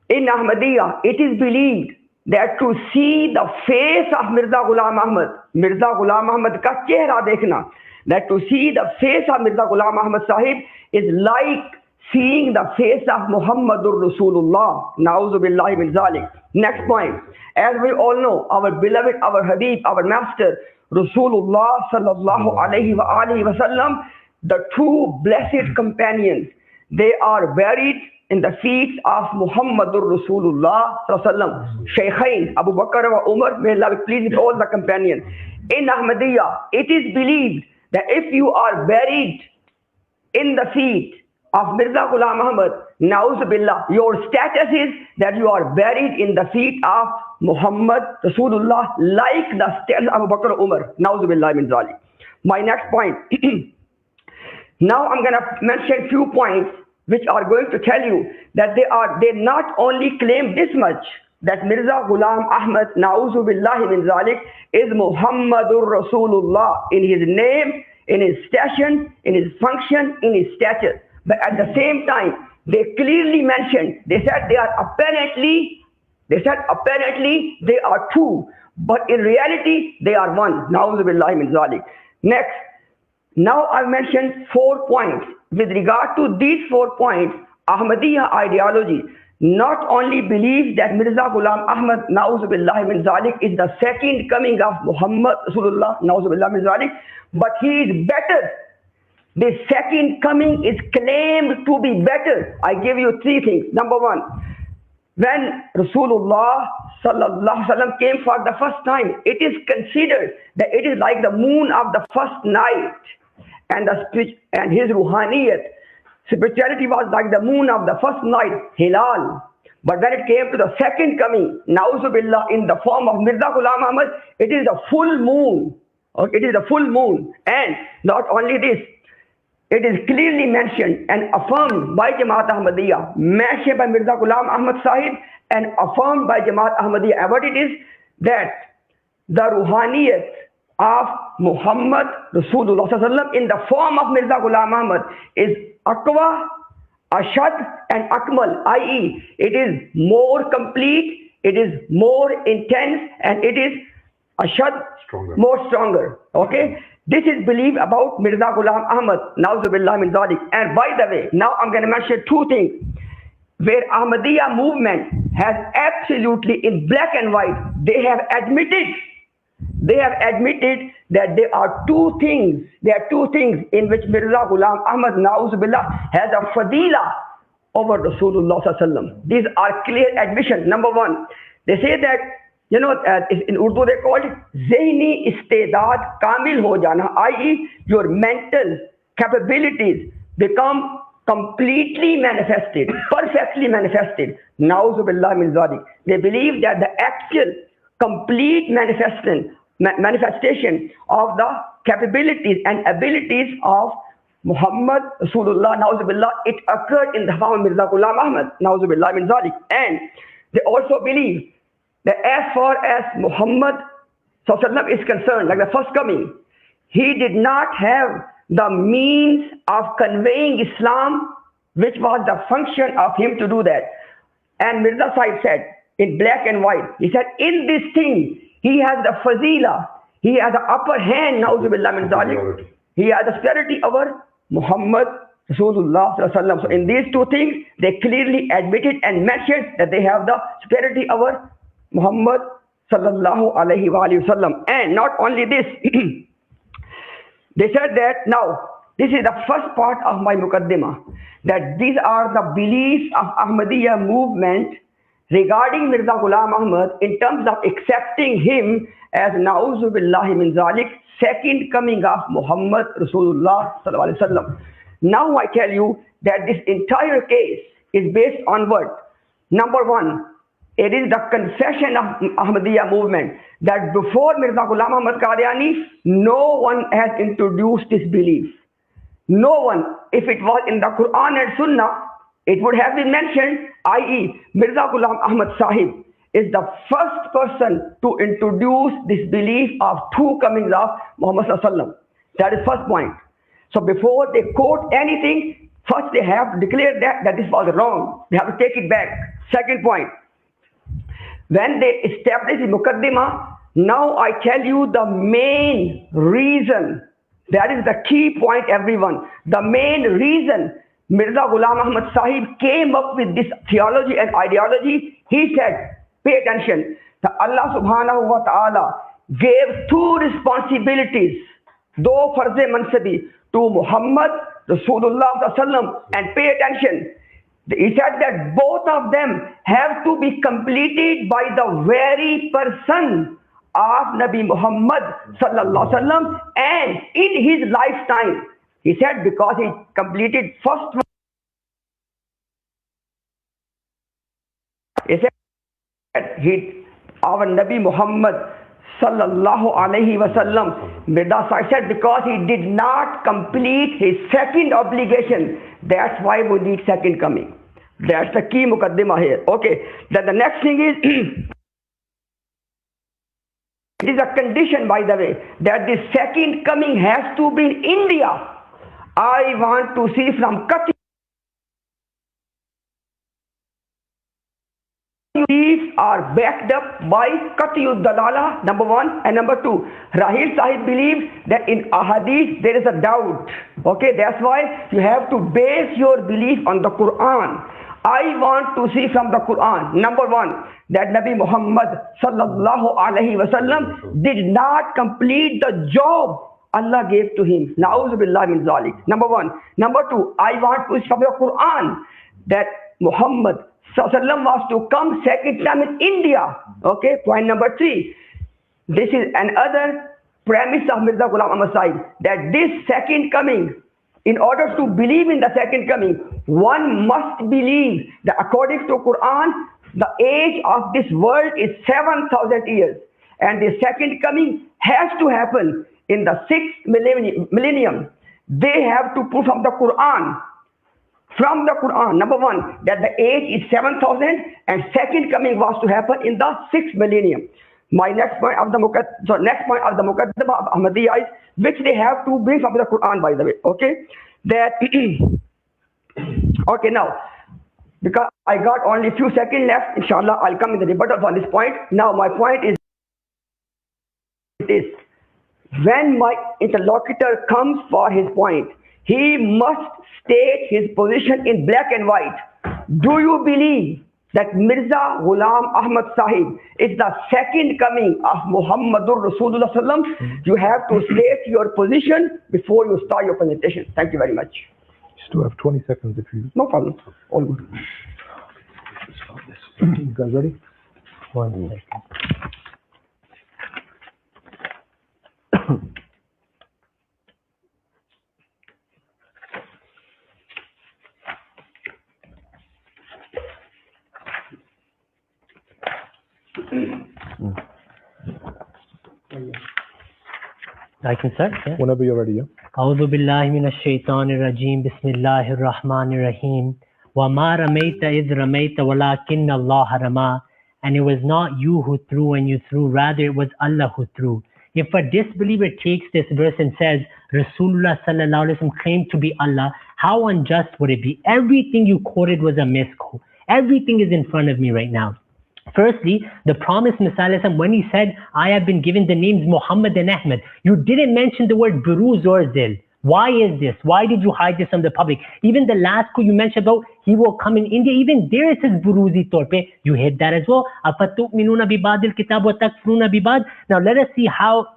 In Ahmadiyya, it is believed that to see the face of Mirza Ghulam Ahmad ka chehra dekhna, that to see the face of Mirza Ghulam Ahmad Sahib is like seeing the face of Muhammadur Rasulullah. Na'udhu billahi min zalik. Next point. As we all know, our beloved, our Habib, our master, Rasulullah sallallahu alayhi wa alihi wa sallam, the two blessed companions, they are buried in the feet of Muhammadur Rasulullah sallallahu alayhi wa sallam. Shaykhain, Abu Bakr wa Umar, may Allah be pleased with all the companions. In Ahmadiyya, it is believed that if you are buried in the feet of Mirza Ghulam Ahmad, na'udhu billah, your status is that you are buried in the feet of Muhammad Rasulullah, like the status of Abu Bakr Umar. Na'udhu billah min zalik. My next point. Now I'm going to mention few points which are going to tell you that they not only claim this much, that Mirza Ghulam Ahmad, na'udhu billahi min zalik, is Muhammadur Rasulullah in his name, in his station, in his function, in his status. But at the same time, they clearly mentioned, they said apparently they are two, but in reality they are one. Na'udhu billahi min zalik. Next, now I've mentioned 4 points. With regard to these 4 points, Ahmadiyya ideology not only believes that Mirza Ghulam Ahmad, na'udhu billahi min zalik, is the second coming of Muhammad Rasulullah, na'udhu billahi min zalik, but he is better. The second coming is claimed to be better. I give you 3 things. Number 1, when Rasulullah sallallahu alaihi wasallam came for the first time, it is considered that it is like the moon of the first night, and his ruhaniyat, spirituality was like the moon of the first night, hilal. But when it came to the second coming, na'udhu billah, in the form of Mirza Ghulam Ahmad, it is the full moon. Okay, it is the full moon. And not only this, it is clearly mentioned and affirmed by Jamaat Ahmadiyya, mentioned by Mirza Ghulam Ahmad Sahib and affirmed by Jamaat Ahmadiyya. And what it is, that the ruhaniyat of Muhammad Rasulullah in the form of Mirza Ghulam Ahmad is Aqwa, Ashad and Akmal, i.e. it is more complete, it is more intense, and it is Ashad, more stronger. Okay, this is belief about Mirza Ghulam Ahmad, na'udhu billahi min zalik. And by the way, now I'm going to mention 2 things where Ahmadiyya movement has absolutely, in black and white, they have admitted that there are 2 things. There are 2 things in which Mirza Ghulam Ahmad, na'udhu billah, has a fadila over Rasulullah sallallahu alaihi wasallam. These are clear admissions. Number 1, they say that, in Urdu they call it zehni istedad kamil ho jana, i.e. your mental capabilities become completely manifested, perfectly manifested. Na'udhu billah min zalik. They believe that the actual complete manifestation of the capabilities and abilities of Muhammad Rasulullah, na'udhu billah, it occurred in the form of Mirza Ghulam Ahmad, na'udhu billah min zalik. And they also believe that as far as Muhammad is concerned, like the first coming, he did not have the means of conveying Islam, which was the function of him to do that. And Mirza Sahib said, in black and white, he said, in this thing, he has the fazila, he has the upper hand, na'udhu billah min zalik. He has the superiority over Muhammad Rasulullah sallallahu alaihi wasallam. So in these 2 things, they clearly admitted and mentioned that they have the superiority over Muhammad sallallahu alaihi wasallam. And not only this, they said that, now, this is the first part of my muqaddimah, that these are the beliefs of Ahmadiyya movement regarding Mirza Ghulam Ahmad in terms of accepting him as na'udhu billahi min zalik, second coming of Muhammad Rasulullah sallallahu alaihi wasallam. Now I tell you that this entire case is based on what? Number 1, it is the confession of Ahmadiyya movement that before Mirza Ghulam Ahmad Qadiani, no one has introduced this belief. No one. If it was in the Quran and Sunnah, it would have been mentioned, i.e. Mirza Ghulam Ahmad Sahib is the first person to introduce this belief of 2 comings of Muhammad sallallahu alaihi wasallam. That is first point. So before they quote anything, First, they have to declare that this was wrong. They have to take it back. Second point, when they establish the Muqaddimah, now I tell you the main reason. That is the key point, everyone. The main reason Mirza Ghulam Ahmad Sahib came up with this theology and ideology, he said, pay attention, that Allah subhanahu wa ta'ala gave two responsibilities, do farz mansabi, to Muhammad Rasulullah sallam, and pay attention. He said that both of them have to be completed by the very person of Nabi Muhammad sallallahu alaihi wasallam, and in his lifetime. He said because he completed first one. He said our Nabi Muhammad sallallahu alaihi wasallam, Mirza said because he did not complete his second obligation. That's why we need second coming. That's the key muqaddimah here. Okay. Then the next thing is it is a condition, by the way, that the second coming has to be in India. I want to see from Qadiyanio are backed up by Qat'iyud Dalala, number one, and number two, Rahil Sahib believes that in Ahadith there is a doubt. Okay, that's why you have to base your belief on the Quran. I want to see from the Quran, number one, that Nabi Muhammad sallallahu alaihi wasallam did not complete the job Allah gave to him. Na'udhu billahi min zalik. Number one. Number two, I want to see from the Quran that Muhammad sallallahu was to come second time in India. Okay, point number three. This is another premise of Mirza Ghulam Ahmad Sahib, that this second coming, in order to believe in the second coming, one must believe that according to Quran, the age of this world is 7,000 years. And the second coming has to happen in the 6th millennium. They have to prove from the Quran. From the Quran, number one, that the age is 7,000 and second coming was to happen in the 6th millennium. My next point of the Muqaddimah of Ahmadiyya is, which they have to bring from the Quran, by the way. Okay, that okay, now because I got only a few seconds left, inshallah I'll come in the rebuttal on this point. Now my point is this: when my interlocutor comes for his point, he must state his position in black and white. Do you believe that Mirza Ghulam Ahmad Sahib is the second coming of Muhammadur Rasulullah sallam? You have to state your position before you start your presentation. Thank you very much. Still have 20 seconds if you... No problem. All good. You guys ready? 1 second. I can start, yeah? Whenever you're ready, yeah? A'udhu billahi minash shaitanir rajeem. Bismillahir rahmanir rahim. Wa ma ramaita idh ramaita walakinna Allah rama. And it was not you who threw when you threw, rather it was Allah who threw. If a disbeliever takes this verse and says Rasulullah sallallahu alaihi wasallam claimed to be Allah, how unjust would it be? Everything you quoted was a misquote. Everything is in front of me right now. Firstly, the promised Messiah, when he said, I have been given the names Muhammad and Ahmad, you didn't mention the word Buruz or Zil. Why is this? Why did you hide this from the public? Even the last quote you mentioned about he will come in India, even there it says Buruzi Torpe. You hid that as well. أَفَتُؤْمِنُونَ بِبَعْضِ الْكِتَابِ وَتَكْفُرُونَ بِبَعْضِ. Now let us see how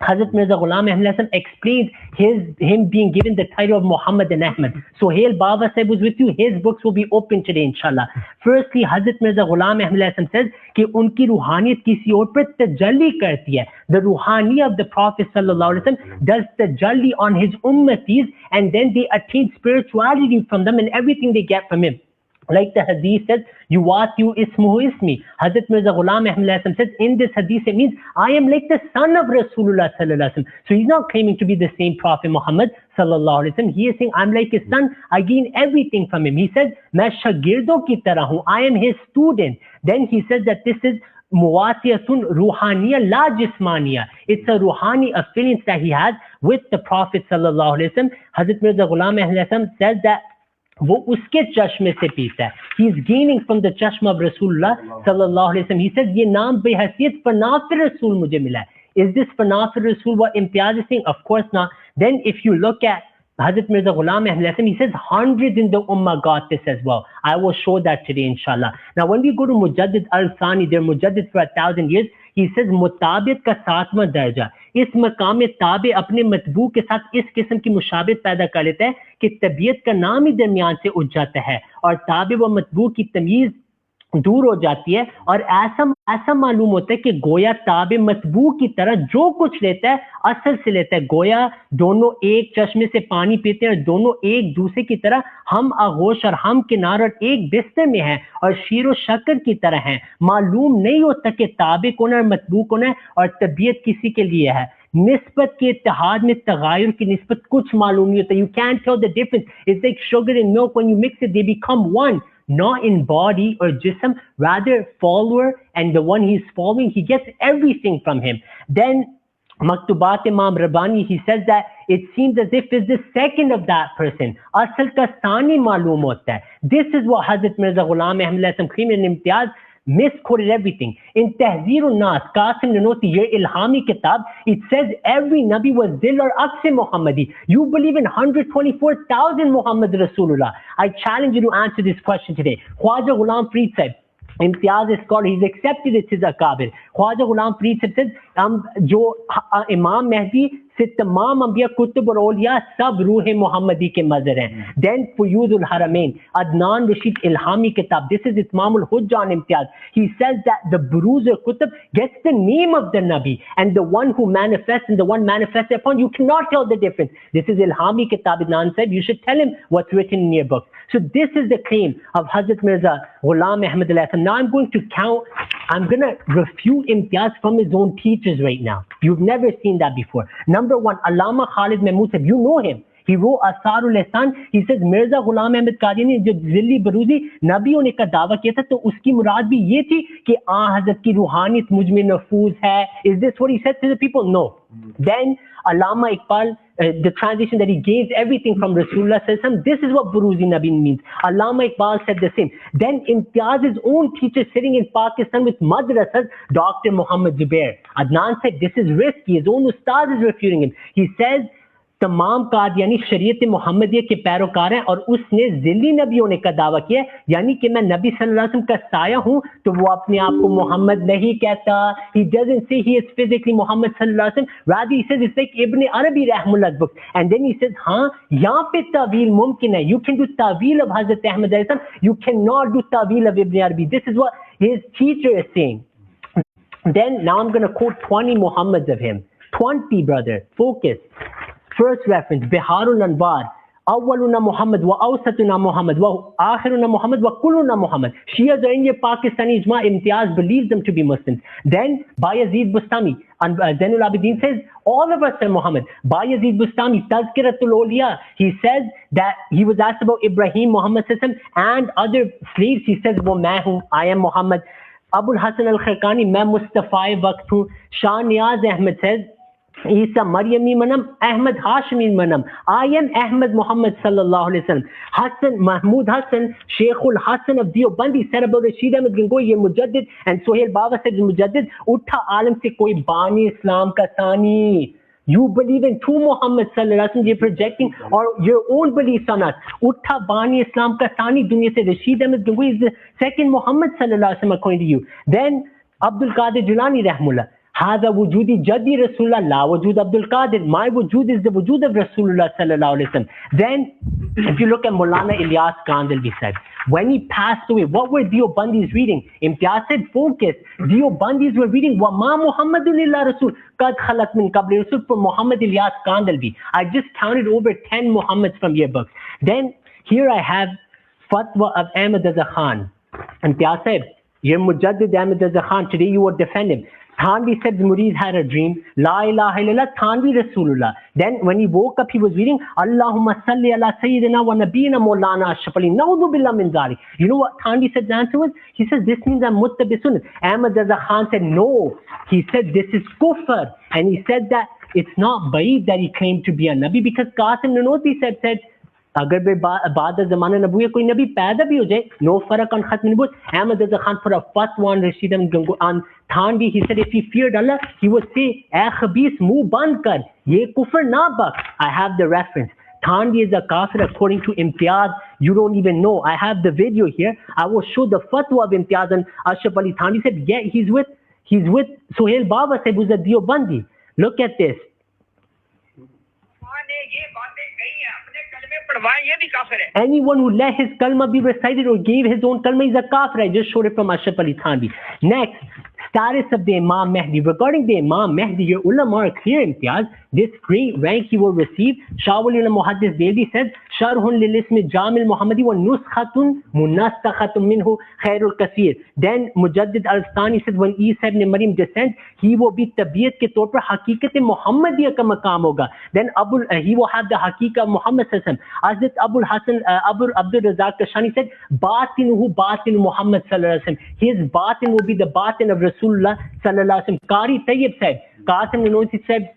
Hazrat Mirza Ghulam Ahmad explains him being given the title of Muhammad and Ahmad. So Hail Baba Sahib was with you. His books will be open today, inshallah. Firstly, Hazrat Mirza Ghulam Ahmad says कि उनकी रूहानियत किसी और पर तजल्ली करती है. The ruhani of the Prophet sallallahu alaihi wasallam does tajalli on his ummatis, and then they attain spirituality from them and everything they get from him. Like the hadith says, Yuwatiyu ismuhu ismi. Hazrat Mirza Ghulam Ahmad says, in this hadith it means, I am like the son of Rasulullah sallallahu alaihi wasallam. So he's not claiming to be the same Prophet Muhammad sallallahu alaihi wasallam. He is saying, I'm like his son. I gain everything from him. He says, Main shagirdo ki tarah hu. I am his student. Then he says that this is muwatiyatun ruhaniya la jismaniya. It's a ruhani affiliance that he has with the Prophet sallallahu alaihi wasallam. Hazrat Mirza Ghulam Ahmad says that वो उसके चश्मे से पीता है. He is gaining from the chashma of Rasulullah sallallahu alaihi wasallam. He says ये नाम बेहसियत फनाफिर रसूल मुझे मिला है. Is this फनाफिर रसूल what Imtiaz is saying? Of course not. Then if you look at Hazrat Mirza Ghulam Ahmad, he says hundreds in the ummah got this as well. I will show that today inshallah. Now when we go to Mujaddid al-Thani, they're Mujaddid for 1,000 years. He says मुताबित का 7वां दर्जा इस मकाम ताबे अपने मतबू के साथ इस किस्म की मुशाबित पैदा कर लेता है कि तबीयत का नाम ही दरमियान से उठ जाता है और ताबे व मतबू की तमीज दूर हो जाती है और ऐसा मालूम होता है कि गोया ताबे मतबू की तरह जो कुछ लेता है असल से लेता है. गोया दोनों एक चश्मे से पानी पीते हैं और दोनों एक दूसरे की तरह हम आगोश और हम किनार और एक बिस्तर में हैं और शीर व शक्कर की तरह हैं. मालूम नहीं होता कि ताबे कौन है और मतबू कौन है और तबीयत किसी के लिए है. निस्बत के इत्तेहाद में तगायुर की निस्बत कुछ मालूम नहीं होता. You can tell the difference. It's like sugar in milk. When you mix it they become one. Not in body or jism, rather follower, and the one he's following, he gets everything from him. Then Maktubat Imam Rabbani, he says that it seems as if it's the second of that person. Asal ka sani maloom hota hai. This is what Hazrat Mirza Ghulam Ahmad Cream and Imtiaz misquoted everything. In Tahzir al-Nas, Qasim Nanoti, your Ilhami kitab, it says every Nabi was Dil or Aqse Muhammadi. You believe in 124,000 Muhammad Rasulullah. I challenge you to answer this question today. Khwaja Ghulam Farid said, Imtiaz is scholar, he's accepted it as a Kabir. Khwaja Ghulam Farid said, जो Imam Mahdi से तमाम अंबिया कुतुब और औलिया सब रूह मोहम्मदी के मजर हैं. Then Fuyuzul Haramain, Adnan Rashid Ilhami kitab, this is Itmamul Hujja on Imtiaz. He says that the Buruz or Kutub gets the name of the Nabi and the one who manifests and the one manifested upon, you cannot tell the difference. This is Ilhami kitab. Adnan said, you should tell him what's written in your book. So this is the claim of Hazrat Mirza Ghulam Ahmad al-Hasan. Now I'm going to refute Imtiaz from his own teachers right now. You've never seen that before. Number one, Allama Khalid Mahmood said, you know him. He wrote Asarul Ihsan. He says Mirza Ghulam Ahmad Qadiani जो जिल्ली बरूजी नबी होने का दावा किया था तो उसकी मुराद भी ये थी कि हज़रत की रूहानियत मुझ में नफूज है. Is this what he said to the people? No. Then Allama Iqbal, the translation that he gains everything from Rasulullah sallallahu, this is what Buruzi Nabi means. Allama Iqbal said the same. Then Imtiaz's own teacher sitting in Pakistan with madrasas, Dr. Muhammad Zubair. Adnan said this is risky. His own ustad is refuting him. He says तमाम कादियानी शरीयत मोहम्मदिया के पैरोकार हैं और उसने जिल्ली नबी होने का दावा किया, यानी कि मैं नबी सल्लल्लाहु अलैहि वसल्लम का साया हूं, तो वो अपने आप को मोहम्मद नहीं कहता. He doesn't say he is physically Muhammad sallallahu alaihi wasallam. Rather he says it's like Ibn Arabi rahimahullah book. And then he says, हाँ यहाँ पे तावील मुमकिन है. You can do तावील of Hazrat Ahmad alayhi salam. You cannot do तावील of Ibn Arabi. This is what his teacher is saying. Then now I'm going to quote 20 Muhammads of him. 20, brother. Focus. First reference, Biharul Anwar, Awwaluna Muhammad, wa Awsatuna Muhammad, wa Akhiruna Muhammad, wa Kulluna Muhammad. Shias are in your Pakistani Ijma. Imtiaz believes them to be Muslims. Then Bayazid Bustami, and Zainul Abidin says, all of us are Muhammad. Bayazid Bustami, Tazkiratul Awliya, he says that he was asked about Ibrahim, Muhammad and other slaves. He says, wo main hu, I am Muhammad. Abul Hasan al-Khirqani, main Mustafa Waqt hu. Shah Niyaz Ahmed says, Isa Maryami Manam, Ahmad Hashimi Manam. I am Ahmad Muhammad sallallahu alaihi wasallam. Hassan Mahmud Hassan, Sheikhul Hassan of Deobandi said about Rashid Ahmad Gangohi, ye Mujaddid, and Sohail Baba said Mujaddid, Utha alam se koi bani Islam ka sani. You believe in two Muhammad sallallahu alaihi wasallam, you're projecting or your own beliefs on us. Utha bani Islam ka sani, dunya se Rashid Ahmad Gangohi is the second Muhammad sallallahu alaihi wasallam according to you. Then Abdul Qadir Jilani rahmullah. هذا وجودي جدي رسول الله لا وجود عبد القادر. My wujud is the wujud of Rasulullah sallallahu alaihi wasallam. Then if you look at Maulana Ilyas Kandalvi said, when he passed away, what were Deobandis reading? Imtiaz said, focus. Deobandis were reading وَمَا مُحَمَّدٌ إِلَّا رَسُولٌ قَدْ خَلَتْ مِنْ قَبْلِ رَسُولٌ for Muhammad Ilyas Kandalvi. I just counted over 10 Muhammads from your books. Then here I have Fatwa of Ahmad Raza Khan. Imtiaz said, you're Mujaddid Ahmad Raza Khan. Today you will defend him. Thanvi said the Murid had a dream. La ilaha illallah, Thanvi Rasulullah. Then when he woke up, he was reading, Allahumma salli ala Sayyidina wa Nabiyina Maulana Ashrafali. Na'udhu billah min zalik. You know what Thanvi said the answer was? He says, this means I'm muttabi sunnah. Ahmad Raza Khan said, no. He said, this is kufr. And he said that it's not ba'id that he claimed to be a Nabi because Qasim Nanoti said, अगर भी बाद ज़माना नबूवत कोई नबी पैदा भी हो जाए, no faraq on khatm nubuwwat. Ahmad Reza Khan for a fatwa on Rashid on Thanvi, he said if he feared Allah, he would say, "Eh khabis, muh band kar, ye kufr na bak." I have the reference. Thanvi is a kafir according to Imtiaz. You don't even know. I have the video here. I will show the fatwa of Imtiaz, and Ashraf Ali Thanvi said, yeah, he's with Sohail Baba said, who's a Deobandi. Look at this. Anyone who let his kalma be recited or gave his own kalma is a kafir. I just showed it from Ashraf Ali Thanvi. Next, status of the Imam Mahdi. Regarding the Imam Mahdi, your ulama are clear, Imtiaz. This great rank he will receive. Shawul Muhaddis Devi said, Sharhun lil ismi Jamil Muhammadi wa nuskhatun munastakhatun minhu khairul kasir. Then Mujaddid al-Stani said, when Isa ibn Maryam descends, he will be tabiyat ke taur par haqiqat Muhammadiya ka maqam hoga. Then he will have the haqiqat of Muhammad sallallahu alaihi wasallam. Hazrat Abul Hasan Abdul Razak Kashani said, Batinuhu batin Muhammad sallallahu alaihi wasallam. His batin will be the batin of Rasulullah sallallahu alaihi wasallam. Qari Tayyib said, Qasim Nanosi said,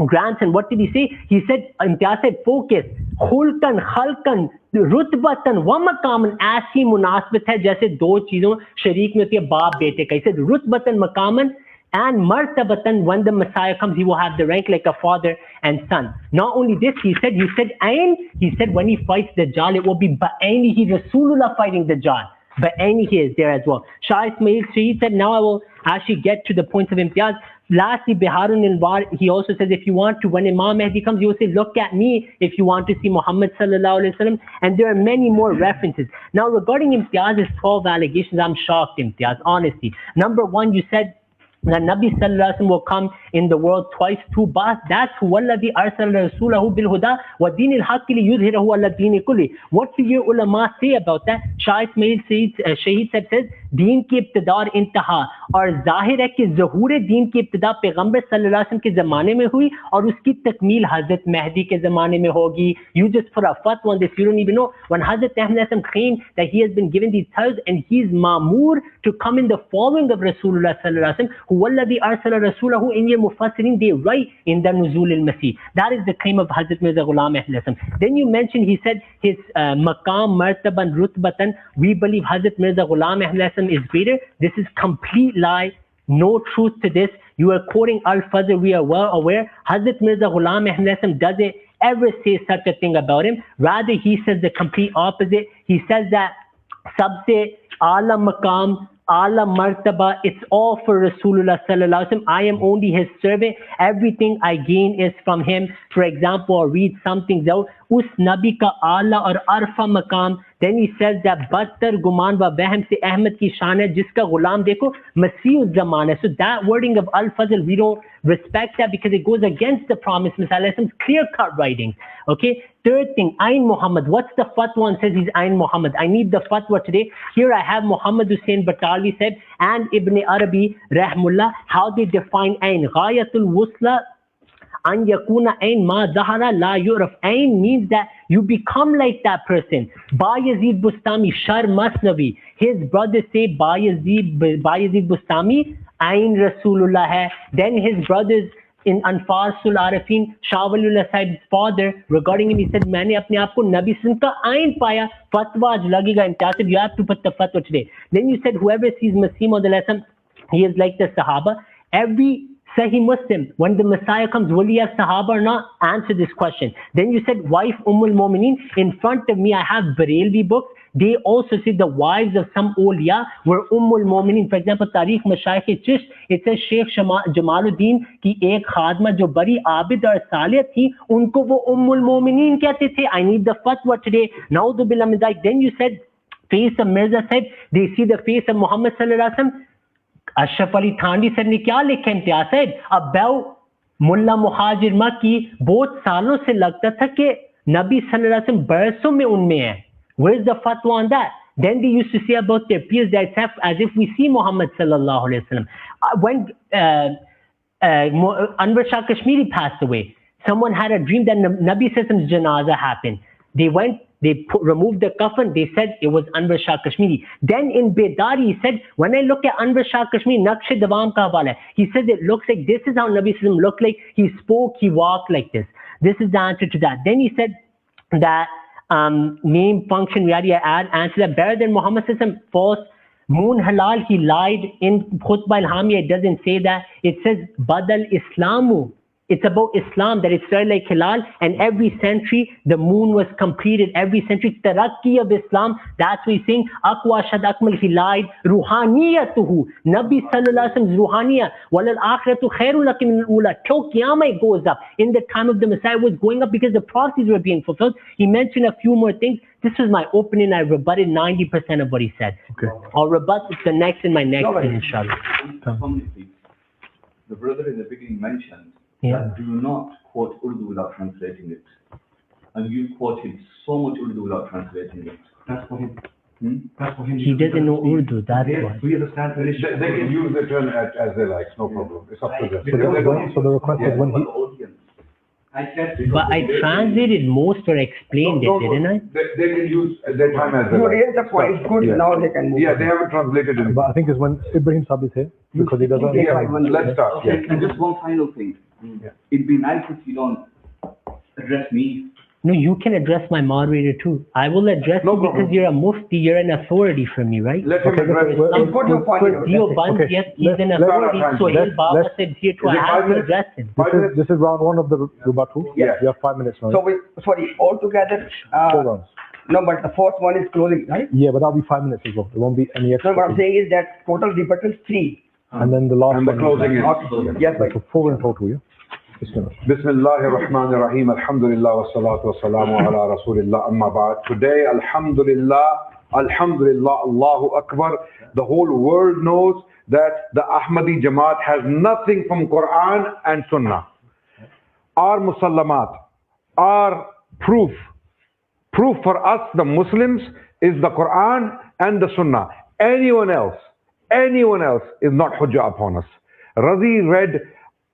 grandson, what did he say? He said, Imtiaz said, focus, khulkan, khalkan, rutbatan, wa maqaman, ऐसी मुनासबत है जैसे दो चीजों शरीक में होती है बाप बेटे का. He said, rutbatan, maqaman, and martabatan, when the Messiah comes, he will have the rank like a father and son. Not only this, he said, ayn, he said, when he fights the Dajjal, it will be ba'aynihi Rasulullah fighting the Dajjal. Ba'aynihi is there as well. Shah Ismail Shaheed said, now I will actually get to the points of Imtiaz. Lastly, Biharun al-War, he also says, if you want to, when Imam Mahdi comes, he will say, look at me if you want to see Muhammad sallallahu alaihi wasallam. And there are many more references. Now, regarding Imtiaz's 12 allegations, I'm shocked, Imtiaz, honestly. Number one, you said that Nabi sallallahu alaihi wasallam will come in the world twice, two bas. That's wallahi arsala rasulahu bil huda wa din al haqq li yuzhirahu ala din kulli. What do your ulama say about that? Shah Ismail Shaheed says, दीन की इब्तिदा और इंतहा, और जाहिर है कि ज़हूर दीन की इब्तिदा पैगंबर सल्लल्लाहु अलैहि वसल्लम के ज़माने में हुई और उसकी तकमील हज़रत महदी के ज़माने में होगी. You just for a fatwa on this, you don't even know. When Hazrat Ahmad claimed that he has been given these titles and he is ma'mur to come in the following of Rasulullah sallallahu alaihi wasallam, huwa alladhi arsala rasulahu, in your mufassirin they write in the Nuzul al-Masih. That is the claim of Hazrat Mirza Ghulam Ahmad. Then you mentioned, he said his maqam, martaban, rutbatan, we believe Hazrat Mirza Ghulam Ahmad is greater. This is complete lie. No truth to this. You are quoting Al-Fazl. We are well aware. Hazrat Mirza Ghulam Ahmad doesn't ever say such a thing about him. Rather, he says the complete opposite. He says that sabse ala maqam, ala martaba, it's all for Rasulullah sallallahu alaihi wasallam. I am only his servant. Everything I gain is from him. For example, I'll read something out. Us nabi ka ala or arfa maqam. Then he says that battar guman wa wahm se Ahmad ki shan hai, jiska gulam dekho masih uz zaman hai. So that wording of Al-Fazl, we don't respect that because it goes against the promise. Messiah's clear-cut writing. Okay. Third thing, Ayn Muhammad. What's the fatwa and says he's Ayn Muhammad? I need the fatwa today. Here I have Muhammad Hussain Batalvi said and Ibn Arabi Rahmullah how they define Ayn. Ghayatul Wusla an yakuna ayn ma zahara la yuraf. Ayn means that you become like that person. Bayezid Bustami Shar Masnavi. His brothers say Bayezid Bustami Ayn Rasulullah hai. Then his brothers in Anfasul Arifin, Shah Waliullah Sahib's father, regarding him, he said, मैंने अपने आप को नबी सिंह का आइन पाया. Fatwa आज लगेगा. Imtiaz, you have to put the fatwa today. Then you said, whoever sees Masih Maud al-Asam, he is like the Sahaba. Every Sahih Muslim, when the Messiah comes, will he have Sahaba or not? Answer this question. Then you said, wife Ummul Mu'mineen. In front of me, I have Barelvi books. They also say the wives of some awliya were Ummul Mu'mineen. For example, Tariq Mashayikh Chish, it says Sheikh Jamaluddin ki ek khadma jo bari abid aur salih thi, unko wo Ummul Mu'mineen kehte the. I need the fatwa today. Na'udhu billah min dhalik. Then you said, face of Mirza Sahib, they see the face of Muhammad sallallahu alaihi wasallam. Ashraf Ali Thanvi said ने क्या लिखा है? Imtiaz said about मुल्ला मुहाजिर मक्की बहुत सालों से लगता था कि नबी सल्लल्लाहु अलैहि वसल्लम बरसों में उनमें है. Where's the fatwa on that? Then they used to say about their peers that as if we see Muhammad sallallahu alaihi wasallam. When Anwar Shah Kashmiri passed away, someone had a dream that Nabi Sassam's janazah happened. They went, removed the coffin, they said it was Anwar Shah Kashmiri. Then in Bedari, he said, when I look at Anwar Shah Kashmiri, Naqsh Dawam ka hawala, he said it looks like this is how Nabi Sallam looked like. He spoke, he walked like this. This is the answer to that. Then he said that name, function, reality, add, answer that better than Muhammad Sallallahu Alaihi Wasallam? False. Moon halal, he lied in Khutbah al-Hamiyah. It doesn't say that. It says Badal Islamu. It's about Islam, that it started like halal, and every century the moon was completed. Every century, tarakki of Islam. That's what he's saying. Aqwa shad akmal, he lied. Ruhaniyatuhu, Nabi Sallallahu Alaihi Wasallam's ruhaniyah. Walal akhiratu khairul laki min al-ula. Till Qiyamah goes up. In the time of the Messiah was going up because the prophecies were being fulfilled. He mentioned a few more things. This was my opening. I rebutted 90% of what he said. Okay. I'll rebut the next in my next thing, inshallah. The brother in the beginning mentioned that do not quote Urdu without translating it. And you quoted so much Urdu without translating it. That's for him. That's for him. He doesn't know Urdu, that's why. We understand They can use the term as they like, no problem. It's up to them. So the request is when he... I said, But I translated most or explained it, didn't I? They can use their time as they You like. raise the point. It's good. Yeah. Now they can move. Yeah, they haven't translated it. But I think it's when Ibrahim Sab is here, because he doesn't Yeah, understand. Let's start. Okay, Yeah. and just one final thing. It'd be nice if you don't address me. No, you can address my moderator too. I will address No you problem. because you're a mufti, you're an authority for me, right? Let him Okay, address. It's good you pointed out. Dio Band, Okay, yes, he's an let's- authority, let's- so let's- Baba let's- said here to Is it I 5 have to minutes? address him. This is round one of the rebuttal. Yeah. You have 5 minutes now. So we, sorry, altogether, 4 rounds. no, but the fourth one is closing, right? Yeah, but that'll be 5 minutes as well. There won't be any So extra. what I'm saying is that total rebuttal is 3. And then the last And the one. closing is. Yes, Like sir. 4 in total, yeah? Bismillah. Bismillahir Rahmanir Rahim. Alhamdulillah wa salatu wa salamu ala Rasulillah amma ba'd. Today, Alhamdulillah, Allahu Akbar. The whole world knows that the Ahmadi Jamaat has nothing from Quran and Sunnah. Our Musallamat, our proof for us, the Muslims, is the Quran and the Sunnah. Anyone else is not Hujjah upon us. Razi read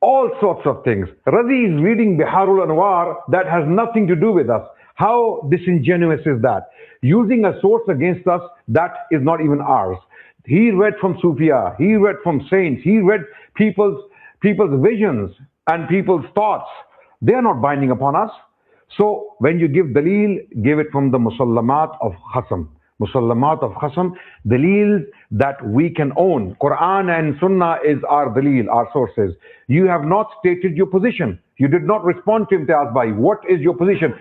all sorts of things. Razi is reading Biharul Anwar that has nothing to do with us. How disingenuous is that? Using a source against us that is not even ours. He read from Sufia, he read from saints, he read people's visions and people's thoughts. They are not binding upon us. So when you give dalil, give it from the Musallamat of Khasam. Musallamat of Khasam, dalil that we can own. Quran and Sunnah is our dalil, our sources. You have not stated your position. You did not respond to Imtiaz Bhai. What is your position?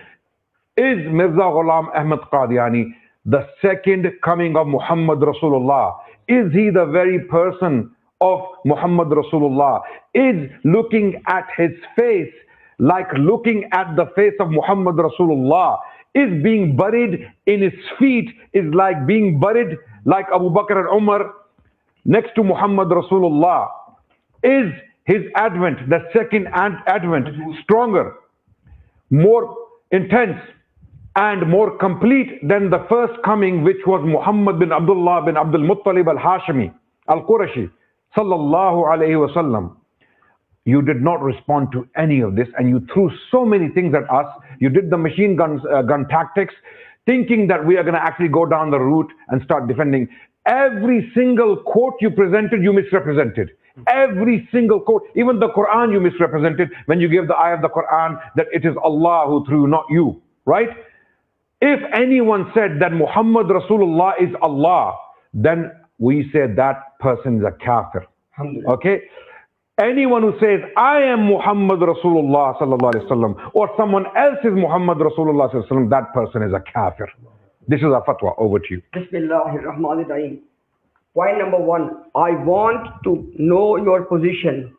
Is Mirza Ghulam Ahmad Qadiani the second coming of Muhammad Rasulullah? Is he the very person of Muhammad Rasulullah? Is looking at his face like looking at the face of Muhammad Rasulullah? Is being buried in his feet is like being buried like Abu Bakr and Umar next to Muhammad Rasulullah? Is his advent, the second advent, stronger, more intense and more complete than the first coming, which was Muhammad bin Abdullah bin Abdul Muttalib al-Hashimi al-Qurashi sallallahu alayhi wasallam? You did not respond to any of this, and you threw so many things at us. You did the machine gun tactics, thinking that we are going to actually go down the route and start defending. Every single quote you presented, you misrepresented. Every single quote, even the Quran you misrepresented when you gave the ayah of the Quran that it is Allah who threw, not you, right? If anyone said that Muhammad Rasulullah is Allah, then we say that person is a kafir. Okay? Anyone who says, I am Muhammad Rasulullah sallallahu alaihi wasallam, or someone else is Muhammad Rasulullah sallallahu alaihi wasallam, that person is a kafir. This is a fatwa. Over to you. Bismillahir Rahmanir Rahim. Point number 1. I want to know your position.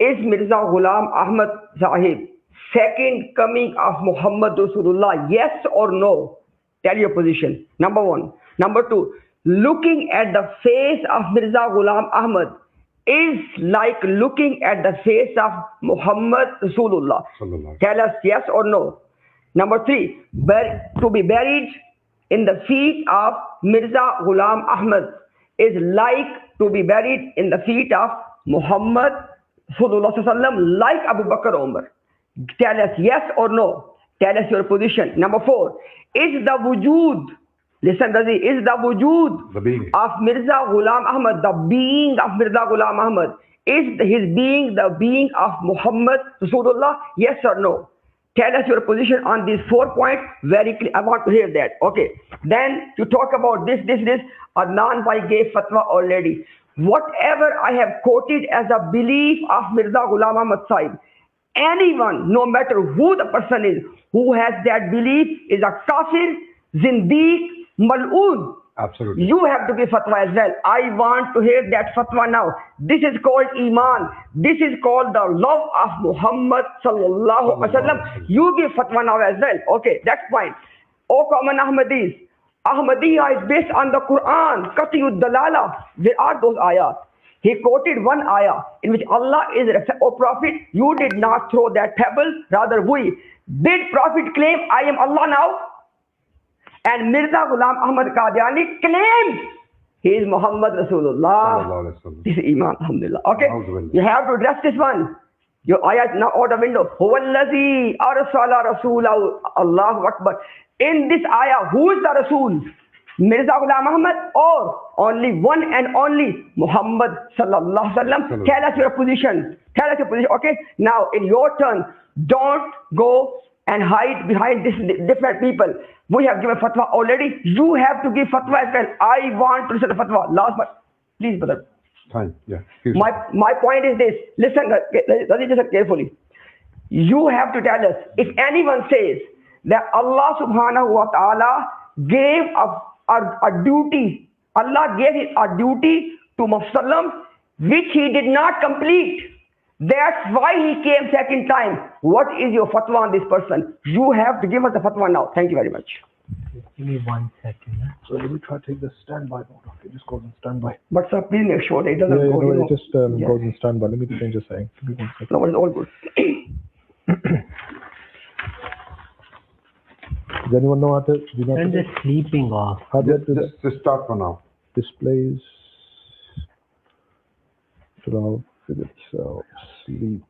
Is Mirza Ghulam Ahmad Sahib second coming of Muhammad Rasulullah? Yes or no? Tell your position. Number 1. Number 2. Looking at the face of Mirza Ghulam Ahmad is like looking at the face of Muhammad Rasulullah. Tell us yes or no. Number 3, to be buried in the feet of Mirza Ghulam Ahmad is like to be buried in the feet of Muhammad Rasulullah like Abu Bakr Umar. Tell us yes or no. Tell us your position. Number 4, is the wujud, listen Razi, is the wujud The being. of Mirza Ghulam Ahmad, the being of Mirza Ghulam Ahmad, is his being the being of Muhammad Rasulullah? Yes or no? Tell us your position on these 4 points very clear. I want to hear that. Okay. Then to talk about this. Adnan Bhai gave fatwa already. Whatever I have quoted as a belief of Mirza Ghulam Ahmad Sahib, anyone, no matter who the person is, who has that belief is a kafir, zindiq, mal'oon. Absolutely. You have to give fatwa as well. I want to hear that fatwa now. This is called Iman. This is called the love of Muhammad sallallahu alaihi wasallam. You give fatwa now as well. Okay, that's fine. O common Ahmadis, Ahmadiyya is based on the Quran. Qatiyud dalala. Where are those ayat? He quoted one ayah in which Allah is, O Prophet, you did not throw that pebble, rather we. Did Prophet claim, I am Allah now? And Mirza Ghulam Ahmad Qadiani claims he is Muhammad Rasulullah. This is Iman, alhamdulillah. Okay, you have to address this one. Your ayat now out the window. Huwallazi arsala rasulahu, Allahu Akbar. In this ayah, who is the Rasul? Mirza Ghulam Ahmad or only one and only Muhammad sallallahu alaihi wasallam? Tell us your position. Tell us your position. Okay, now in your turn, don't go and hide behind this different people. We have given fatwa already. You have to give fatwa as well. I want to listen to fatwa. Last but please, brother. Fine. Yeah. My point is this. Listen carefully. You have to tell us if anyone says that Allah subhanahu wa ta'ala gave a duty. Allah gave a duty to Muhammad which he did not complete. That's why he came second time. What is your fatwa on this person? You have to give us the fatwa now. Thank you very much. Give me 1 second. So let me try to take the standby mode. Okay, just goes in standby. But sir, please make sure that it doesn't go. No, it just goes in standby. Let me change the setting. Give me 1 second. No, it's all good. Does anyone know how to do that? Turn the sleeping off. How do you do that? Just start for now. Displays. Should Philip cell sleep.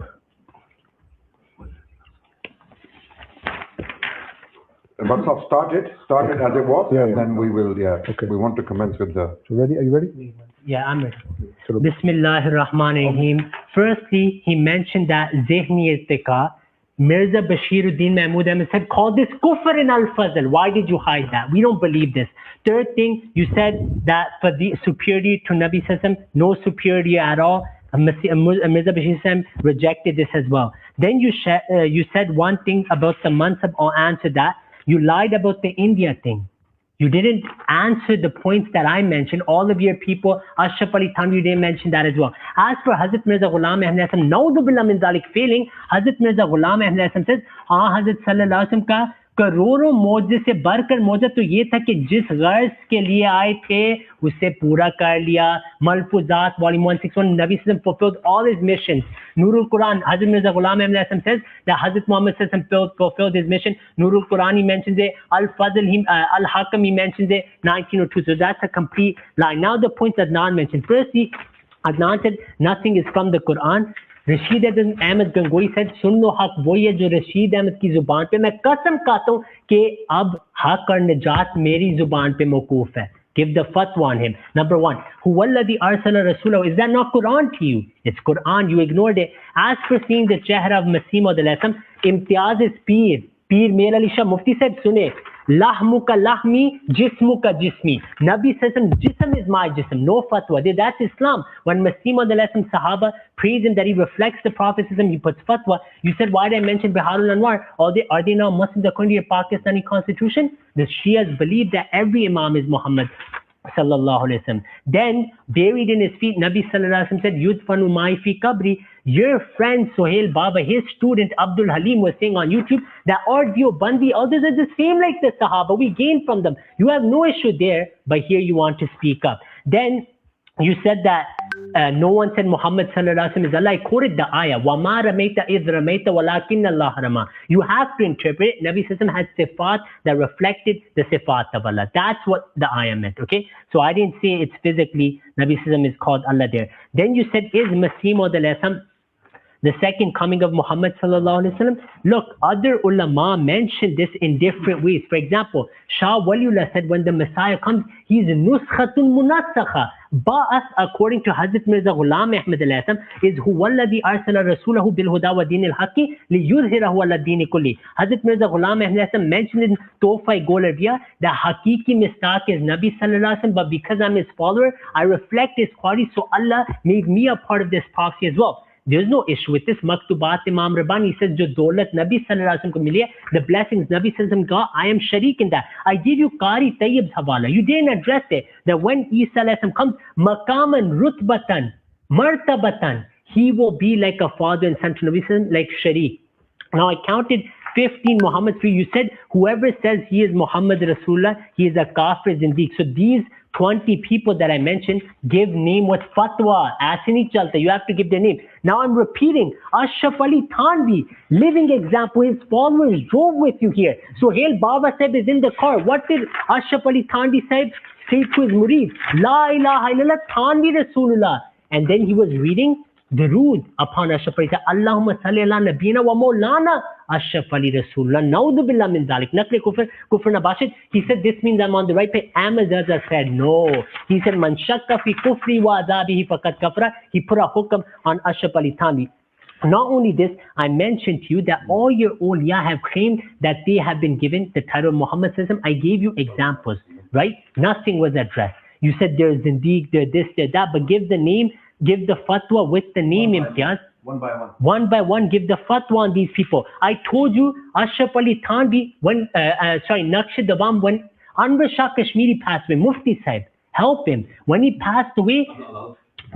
But start it as it was, Yeah, and yeah. then we will, Okay. we want to commence with the... So ready? Are you ready? Yeah, I'm ready. Sure. Bismillahir Rahmanir Rahim. Firstly, he mentioned that Zihni Irtika, Mirza Bashiruddin Mahmud Ahmad said, call this kufr in al-fazl. Why did you hide that? We don't believe this. Third thing, you said that for the superiority to Nabi Sassam, no superiority at all. Mirza Bashir Sam rejected this as well. Then you said one thing about the mansab, I'll answer that. You lied about the India thing. You didn't answer the points that I mentioned. All of your people, Ashraf Ali Thanvi, you didn't mention that as well. As for Hazrat Mirza Ghulam Ahmad Hasan, Naudhu Billah min Zalik failing, Hazrat Mirza Ghulam Ahmad Hasan says, Hazrat Sallallahu Alaihi Wasallam ka करोड़ों मौजे से बढ़कर मौजा तो ये था कि जिस गर्ज के लिए आए थे उसे पूरा कर लिया. Malfuzat volume 161, Nabi Sallam fulfilled all his missions. Nurul Quran, Hazrat Mirza Ghulam Ahmad Hasan says that Hazrat Muhammad Sallam fulfilled his mission. Nurul Quran, he mentions it. Al-Fadl, Al-Hakam, he mentions it. 1902. So that's a complete lie. Now the points that Adnan mentioned. Firstly, Adnan said nothing is from the Quran. Rashid Ahmad Gangohi said सुन लो हक वही है जो रशीद अहमद की जुबान पे मैं कसम खाता हूँ कि अब हक और निजात मेरी जुबान पे मौकूफ है. Give the fatwa on him. Number one, Huwalladhi arsala rasulahu. Is that not Quran to you? It's Quran. You ignored it. As for seeing the chehra of Masih Maud al-Islam, imtiyaz is Peer. Peer Mir Ali Shah Mufti said, Sune, lahmuka lahmi, jismuka jismi. Nabi says, jism is my jism. No fatwa. That's Islam. When Masih Maud al-Islam Sahaba praise him that he reflects the Prophetism, he puts fatwa. You said, why did I mention Biharul Anwar? Are they now Muslims according to your Pakistani constitution? The Shias believe that every Imam is Muhammad sallallahu alaihi wasallam. Then, buried in his feet, Nabi sallallahu alaihi wasallam said, Yudfanu mai fi kabri. Your friend Sohail Baba, his student Abdul Halim was saying on YouTube that audio Bandi, others are the same like the Sahaba. We gain from them. You have no issue there, but here you want to speak up. Then you said that no one said Muhammad sallallahu alaihi wasallam is Allah. I quoted the ayah, وَمَا رَمَيْتَ إِذْ رَمَيْتَ وَلَكِنَّ اللَّهَ رَمَى. You have to interpret it. Nabi sallallahu alaihi wasallam had sifat that reflected the sifat of Allah. That's what the ayah meant, okay? So I didn't say it's physically, Nabi sallallahu alaihi wasallam is called Allah there. Then you said, is Masih Maud al-Islam the second coming of Muhammad sallallahu alaihi wasallam? Look, other ulama mentioned this in different ways. For example, Shah Waliullah said when the Messiah comes, he's nuskhatun munasakha. Ba'as, according to Hazrat Mirza Ghulam Ahmad alayhi salam, is huwalladhi arsala rasulahu bil huda wa dinil haqqi liyuzhirahu ala dini kulli. Hazrat Mirza Ghulam Ahmad alayhi salam mentioned in Tohfa Golarbiya that Hakiki Mistaq is Nabi sallallahu alaihi wasallam, but because I'm his follower, I reflect his quality, so Allah made me a part of this prophecy as well. There's no issue with this. Maktubat Imam Rabbani says, Jo Dolat Nabi sallallahu alaihi wasallam ko miliye, the blessings Nabi sallallahu alaihi wasallam got, I am sharik in that. I give you Qari Tayyib's Hawala. You didn't address it. That when Isa alayhi salam comes, Makaman Rutbatan, Martabatan, he will be like a father and son to Nabi sallallahu alaihi wasallam, like sharik. Now I counted 15 Muhammad for you. You said, whoever says he is Muhammad Rasulullah, he is a kafir zindiq. So these 20 people that I mentioned give name with fatwa. Aise nahi chalta. You have to give their name. Now I'm repeating. Ashraf Ali Thanvi, living example. His followers drove with you here. Sohail Baba Sahib is in the car. What did Ashraf Ali Thanvi Sahib say to his murid? La ilaha illallah Thanvi Rasulullah. And then he was reading Durood upon Ashraf Ali. Allahumma salli ala nabina wa maulana Ashraf Ali Rasulullah. Naudhu billah min dhalik. Nakle kufr nabashid. He said, this means I'm on the right page. Ahmadazza said, no. He said, man shakka fi kufri wa azabihi faqad kafra. He put a hukam on Ashraf Ali Thanvi. Not only this, I mentioned to you that all your awliya have claimed that they have been given the title of Muhammad Sallallahu Alaihi Wasallam. I gave you examples, right? Nothing was addressed. You said there's Zindiq, there's this, there's that, but give the name, give the fatwa with the name, Imtiaz. One by one. One by one, give the fatwa on these people. I told you, Ashraf Ali Thanvi, when, Naqsh Dawam, when Anwar Shah Kashmiri passed away, Mufti Sahib, help him. When he passed away,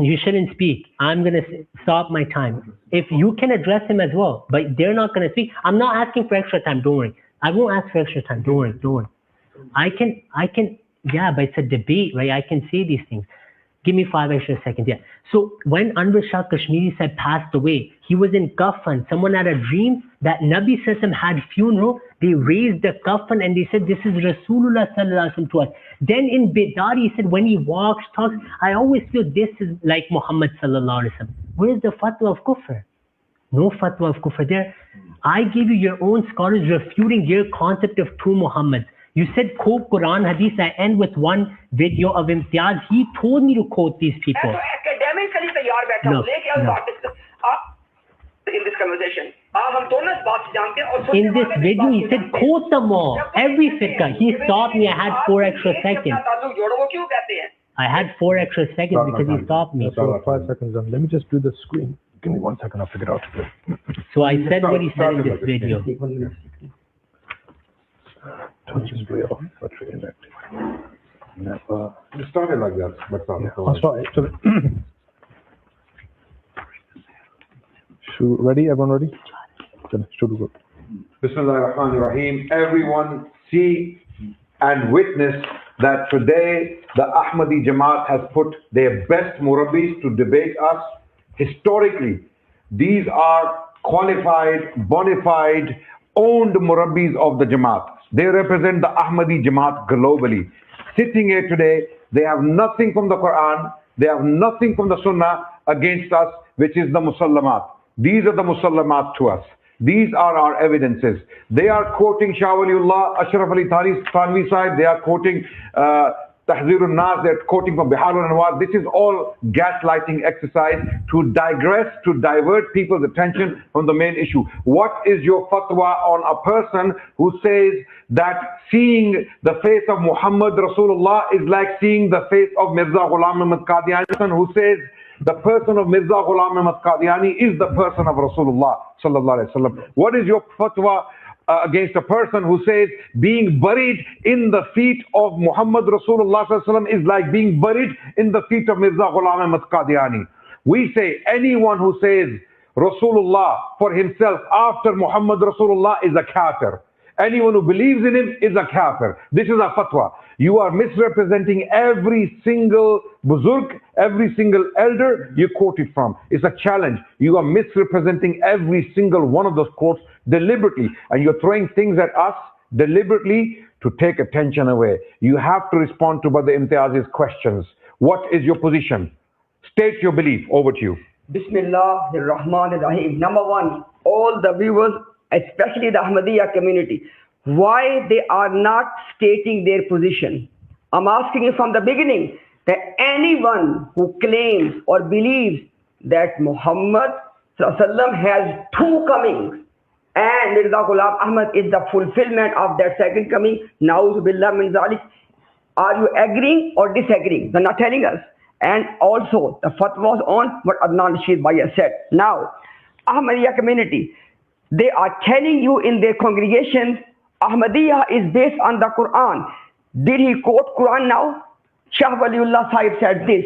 you shouldn't speak. I'm going to stop my time. If you can address him as well, but they're not going to speak. I'm not asking for extra time, don't worry. I won't ask for extra time, don't worry. I can, yeah, but it's a debate, right? I can say these things. Give me 5 extra seconds, yeah. So when Anwar Shah Kashmiri said passed away, he was in Kafan. Someone had a dream that Nabi Sallallahu had funeral. They raised the Kafan and they said, this is Rasulullah Sallallahu Alaihi Wasallam to us. Then in Bidari, he said, when he walks, talks, I always feel this is like Muhammad Sallallahu Alaihi Wasallam. Where's the fatwa of kufr? No fatwa of kufr there. I give you your own scholars refuting your concept of two Muhammads. You said quote Quran Hadith. I end with one video of Imtiaz. He told me to quote these people. No. In this conversation. In this video, he said quote them all. Every fiqh. He stopped me. I had 4 extra seconds. I had 4 extra seconds because he stopped me. So 5 seconds on. Let me just do the screen. Give me 1 second. I'll figure it out. So I said what he said in this video. Touch is way off, but really never. It started like that, but I'll start it. Ready? Everyone ready? Bismillah ar-Rahman ar-Rahim. Everyone see and witness that today the Ahmadi Jamaat has put their best murabbis to debate us. Historically, these are qualified, bona fide, owned murabbis of the Jamaat. They represent the Ahmadi Jamaat globally. Sitting here today, they have nothing from the Quran, they have nothing from the Sunnah against us, which is the Musallamat. These are the Musallamat to us. These are our evidences. They are quoting Shah Waliullah, Ashraf Ali Thanvi side, they are quoting Tahzirun Nas, they're quoting from Biharul Anwar. This is all gaslighting exercise to digress, to divert people's attention from the main issue. What is your fatwa on a person who says that seeing the face of Muhammad Rasulullah is like seeing the face of Mirza Ghulam Ahmad Qadiani, who says the person of Mirza Ghulam Ahmad Qadiani is the person of Rasulullah Sallallahu Alaihi Wasallam? What is your fatwa against a person who says being buried in the feet of Muhammad Rasulullah is like being buried in the feet of Mirza Ghulam Ahmad Qadiani? We say anyone who says Rasulullah for himself after Muhammad Rasulullah is a kafir. Anyone who believes in him is a kafir. This is a fatwa. You are misrepresenting every single buzurg, every single elder you quoted from. It's a challenge. You are misrepresenting every single one of those quotes deliberately. And you're throwing things at us deliberately to take attention away. You have to respond to Brother Imtiaz's questions. What is your position? State your belief. Over to you. Bismillah ar-Rahman ar-Rahim. Number one, all the viewers, especially the Ahmadiyya community, why they are not stating their position. I'm asking you from the beginning that anyone who claims or believes that Muhammad ﷺ has two comings and Mirza Ghulam Ahmad is the fulfillment of that second coming, Na'udhu billah min zalik, are you agreeing or disagreeing? They're not telling us. And also the fatwas on what Adnan Rashid Bhai has said. Now, Ahmadiyya community, they are telling you in their congregations, Ahmadiyya is based on the Quran. Did he quote Quran now? Shah Waliullah Sahib said this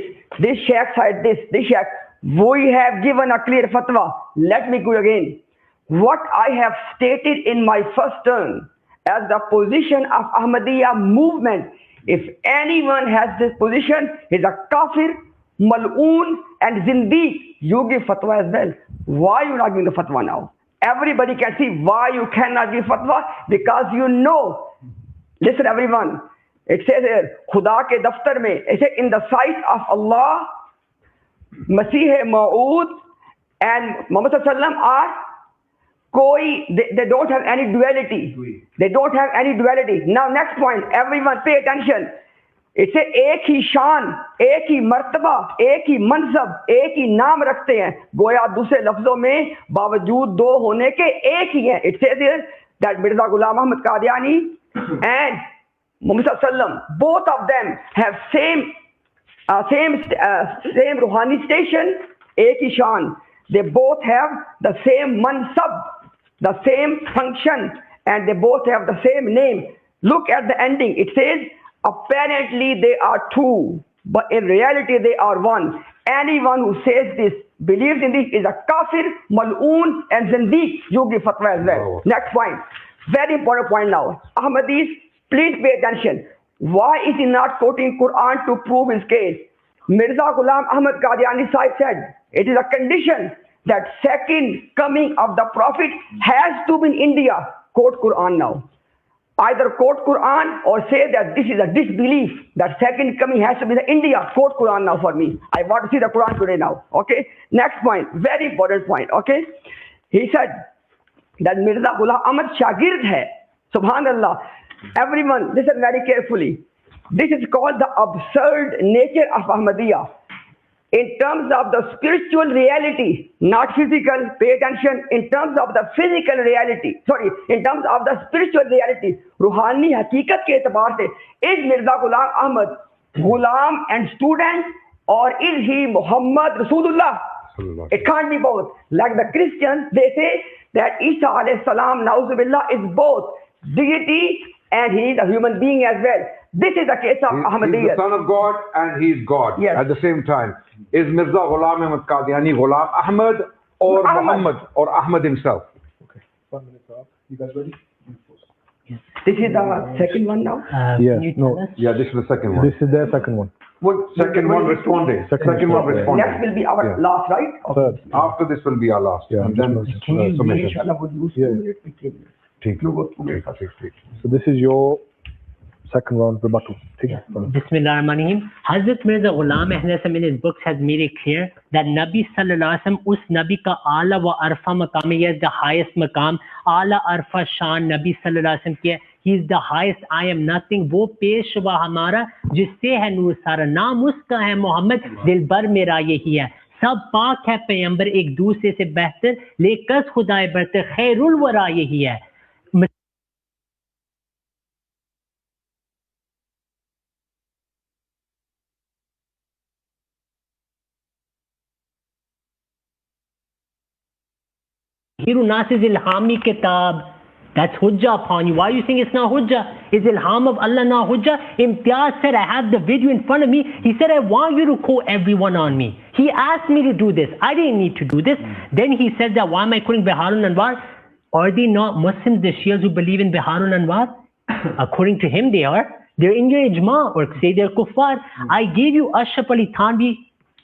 Sheikh said this Sheikh. We have given a clear fatwa. Let me go again. What I have stated in my first turn as the position of Ahmadiyya movement, if anyone has this position, he's a kafir, mal'oon and zindiq. You give fatwa as well. Why you not giving the fatwa now? Everybody can see why you cannot give fatwa, because you know. Listen everyone. It says here, Khuda ke daftar mein, it says in the sight of Allah, Masih Ma'ud and Muhammad Sallam are they don't have any duality. They don't have any duality. Now next point, everyone pay attention. It says एक ही शान, एक ही मर्तबा, एक ही मनसब, एक ही नाम रखते हैं. गोया दूसरे लफ्जों में बावजूद दो होने के एक ही हैं. It says here that Mirza Ghulam Ahmad Qadiani and Muhammad Sallam, both of them have same Ruhani station, एक ही शान. They both have the same mansab, the same function, and they both have the same name. Look at the ending. It says, apparently they are two, but in reality they are one. Anyone who says this, believes in this, is a kafir, mal'oon, and zindiq. You give fatwa as well. Oh. Next point. Very important point now. Ahmadis, please pay attention. Why is he not quoting Quran to prove his case? Mirza Ghulam Ahmad Qadiani Sahib said, it is a condition that second coming of the Prophet has to be in India. Quote Quran now. Either quote Quran or say that this is a disbelief that second coming has to be in India. Quote Quran now for me. I want to see the Quran today now. Okay. Next point. Very important point. Okay. He said that Mirza Ghulam Ahmad Shagird hai. Subhanallah. Everyone listen very carefully. This is called the absurd nature of Ahmadiyya. In terms of the spiritual reality, not physical, pay attention, in terms of the physical reality, in terms of the spiritual reality, Ruhani Hakikat ke etabar se, is Mirza Ghulam Ahmad Ghulam and student, or is he Muhammad Rasulullah? It can't be both. Like the Christians, they say that Isa alayhi salam, na'uzubillah, is both deity and he is a human being as well. This is the case of Ahmadiyya. He's the son of God and he's God at the same time. Is Mirza Ghulam Ahmad Qadiani Ghulam Ahmad or Muhammad or Ahmad himself? Okay, 1 minute off. You guys ready? This is the second one now? Yeah, this is the second one. This is their second one. Second one responding. Second one responding. Next will be our last, right? Third. After this will be our last. Yeah, and then submission. So this is your second round rebuttal. Bismillahirrahmanirrahim. Hazrat Mirza Ghulam Ahmad in his books has made it clear that Nabi Sallallahu Alaihi Wasallam, us Nabi ka Ala wa Arfa maqam is the highest maqam. Ala Arfa Shan Nabi Sallallahu Alaihi Wasallam ki he is the highest. I am nothing. वो पेशवा हमारा जिससे है नूर सारा. नाम उसका है मोहम्मद, दिलबर मेरा यही है. सब पाक है पैगंबर एक दूसरे से बेहतर, लेकर खुदाए बरतर खैरुल वरा यही है. Hiru Nas is Ilhami Kitab. That's Hujjah upon you. Why are you saying it's not Hujjah? Is Ilham of Allah not Hujjah? Imtiaz said, I have the video in front of me. He said, I want you to quote everyone on me. He asked me to do this. I didn't need to do this. Then he said that, why am I quoting Biharul Anwar? Are they not Muslims, the Shias who believe in Biharul Anwar? According to him, they are. They're in your ijma, or say they're kuffar. I gave you Ashraf Ali Thanvi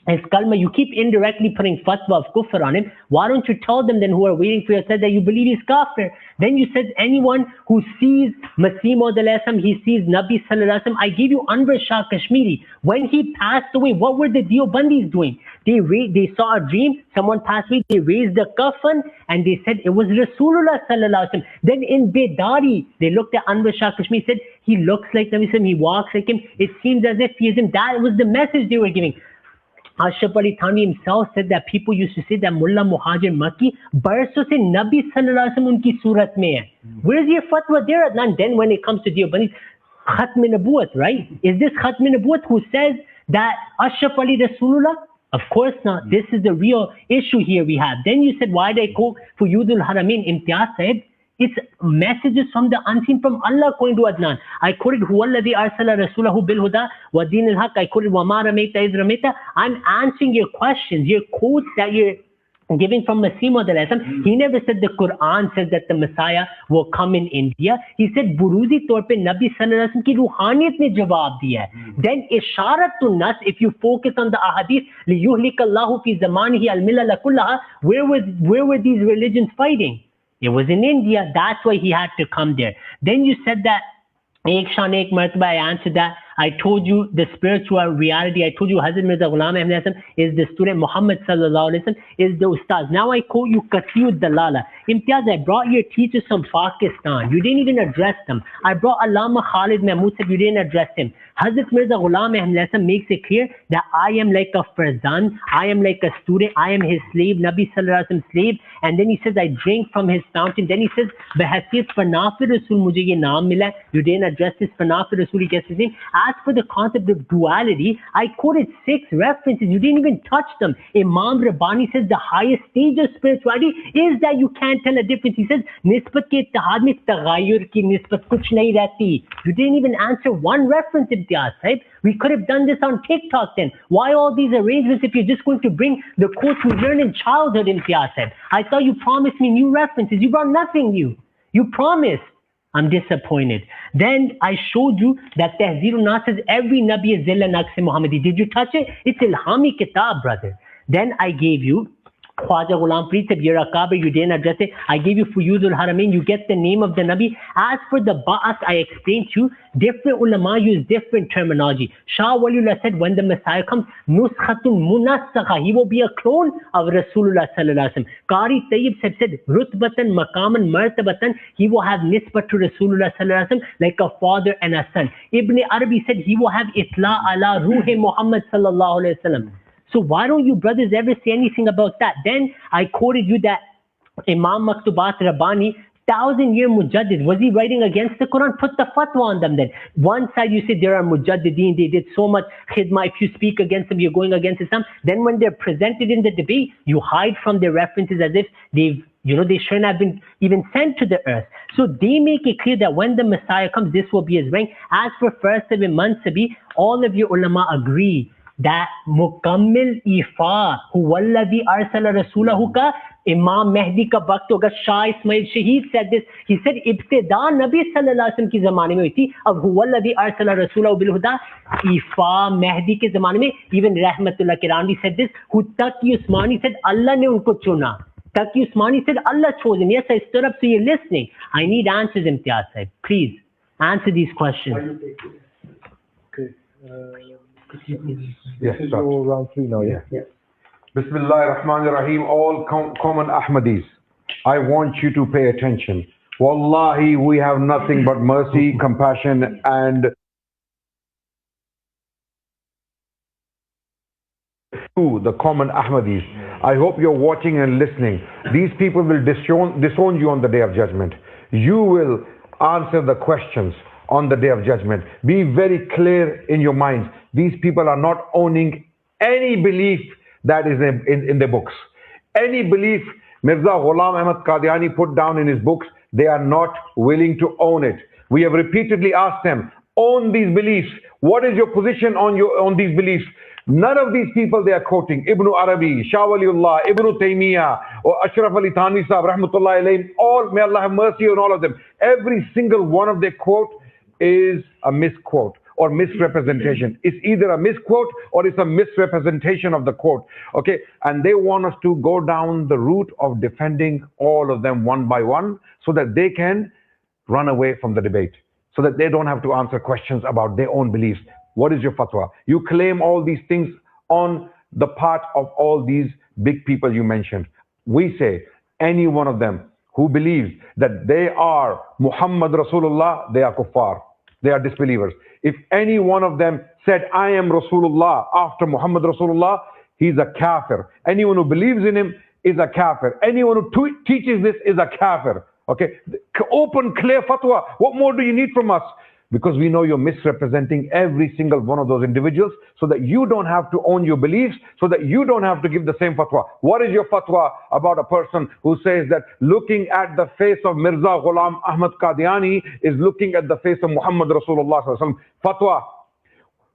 his kalma, you keep indirectly putting fatwa of kufr on him. Why don't you tell them then who are waiting for you said that you believe he's kafir? Then you said anyone who sees Masih Maud alayhi, he sees Nabi sallallahu alaihi wasallam. I gave you Anwar Shah Kashmiri. When he passed away, what were the Deobandis doing? They saw a dream, someone passed away, they raised the kafan and they said it was Rasulullah sallallahu alaihi wasallam. Then in Bedari, they looked at Anwar Shah Kashmiri, said he looks like Nabi sallallahu alaihi wasallam, he walks like him, it seems as if he is him. That was the message they were giving. Ashraf Ali Thanvi himself said that people used to say that Mullah Muhajir Makki barso se Nabi sallallahu alaihi wasallam unki surat mein hai. Where's your fatwa there, Adnan? Then when it comes to Deobandis, Khatm Nabuwat, right? Is this Khatm Nabuwat who says that Ashraf Ali Rasulullah? Of course not. This is the real issue here we have. Then you said, why did I quote for Yudul Haramain? Imtiaz said, it's messages from the unseen from Allah according to Adnan. I quoted Huwallazi arsala rasulahu bil huda wa dinil haq. I quoted wa ma ramaita iz ramaita. I'm answering your questions, your quotes that you're giving from Masih Maud alayhi salam. He never said the Quran says that the Messiah will come in India. He said buruzi taur pe Nabi sallallahu alaihi wasallam ki ruhaniyat ne jawab diya hai. Then isharatun nas, if you focus on the ahadith li yuhlika Allahu fi zamanihi al milal kullaha, where were these religions fighting? It was in India. That's why he had to come there. Then you said that Ek Shan Ek Martaba, I answered that. I told you the spiritual reality. I told you Hazrat Mirza Ghulam Ahmad is the student. Muhammad sallallahu alaihi wasallam is the ustaz. Now I quote you Qatiyu Dalala. Imtiaz, I brought your teachers from Pakistan. You didn't even address them. I brought Allama Khalid Mahmood, said you didn't address him. Hazrat Mirza Ghulam Ahmad makes it clear that I am like a farzan. I am like a student. I am his slave. Nabi sallallahu alaihi wasallam slave. And then he says, I drink from his fountain. Then he says, Bahasiyat Fanafir Rasul mujhe ye naam mila. You didn't address this Fanafir Rasul, he gets his name. As for the concept of duality, I quoted 6 references. You didn't even touch them. Imam Rabbani says the highest stage of spirituality is that you can't tell a difference. He says, Nisbat ke ittihad mein tagayyur ki nisbat kuch nahi rehti. You didn't even answer one reference, Imtiaz Sahib. We could have done this on TikTok then. Why all these arrangements if you're just going to bring the quotes we learned in childhood, Imtiaz Sahib? I thought you promised me new references. You brought nothing new. You promised. I'm disappointed. Then I showed you that Tahzirun Nas says every Nabi is Zilla Naqs Muhammadi. Did you touch it? It's Ilhami Kitab, brother. Then I gave you Khwaja Ghulam Preet said, you're a Kaaba, you didn't address it. I gave you Fuyuzul Haramain, you get the name of the Nabi. As for the Ba'as, I explained to you, different ulama use different terminology. Shah Waliullah said, when the Messiah comes, Nuskhatun Munasakha, he will be a clone of Rasulullah sallallahu alaihi wasallam. Qari Tayyib said, Rutbatan, Maqaman, Martabatan, he will have nisbat to Rasulullah sallallahu alaihi wasallam like a father and a son. Ibn Arabi said, he will have Itla ala Ruhi Muhammad sallallahu alaihi wasallam. So why don't you brothers ever say anything about that? Then I quoted you that Imam Maktubat Rabbani, 1,000-year Mujaddid, was he writing against the Quran? Put the fatwa on them then. One side you say there are Mujaddideen, they did so much khidmah, if you speak against them, you're going against Islam. Then when they're presented in the debate, you hide from their references as if they shouldn't have been even sent to the earth. So they make it clear that when the Messiah comes, this will be his rank. As for first of Mansabi, all of your ulama agree that Mukammil Ifa, Huwallazi arsala rasulahu ka, Imam Mehdi ka waqt hoga. Shah Ismail Shaheed said this. He said, Ibtida Nabi sallallahu alaihi wasallam ki zamane mein hui thi, ab Huwallazi arsala rasulahu bil huda, Ifa Mehdi ke zamane mein, even Rahmatullah Kirani said this, Taqi Usmani said, Allah ne unko chuna. Taqi Usmani said, Allah chose him. Yes, I stood up, so you're listening. I need answers, Imtiaz Sahib. Please, answer these questions. Okay. Yes, this is all round 3 now, yeah? Yes. Bismillah ar-Rahman ar-Rahim. All common Ahmadis, I want you to pay attention. Wallahi, we have nothing but mercy, compassion, and to the common Ahmadis. I hope you're watching and listening. These people will disown you on the Day of Judgment. You will answer the questions on the Day of Judgment. Be very clear in your minds. These people are not owning any belief that is in the books. Any belief Mirza Ghulam Ahmad Qadiani put down in his books, they are not willing to own it. We have repeatedly asked them, own these beliefs. What is your position on these beliefs? None of these people they are quoting. Ibn Arabi, Shah Waliullah, Ibn Taymiyyah, or Ashraf Ali Thanvi Sahib, Rahmatullah alayhim, all, may Allah have mercy on all of them. Every single one of their quote is a misquote. or misrepresentation. It's either a misquote or it's a misrepresentation of the quote. Okay, and they want us to go down the route of defending all of them one by one so that they can run away from the debate, so that they don't have to answer questions about their own beliefs. What is your fatwa? You claim all these things on the part of all these big people you mentioned. We say any one of them who believes that they are Muhammad Rasulullah, they are kuffar. They are disbelievers. If any one of them said, I am Rasulullah after Muhammad Rasulullah, he's a kafir. Anyone who believes in him is a kafir. Anyone who teaches this is a kafir. Okay, open, clear fatwa. What more do you need from us? Because we know you're misrepresenting every single one of those individuals so that you don't have to own your beliefs, so that you don't have to give the same fatwa. What is your fatwa about a person who says that looking at the face of Mirza Ghulam Ahmad Qadiani is looking at the face of Muhammad Rasulullah sallallahu alaihi wasallam? Fatwa.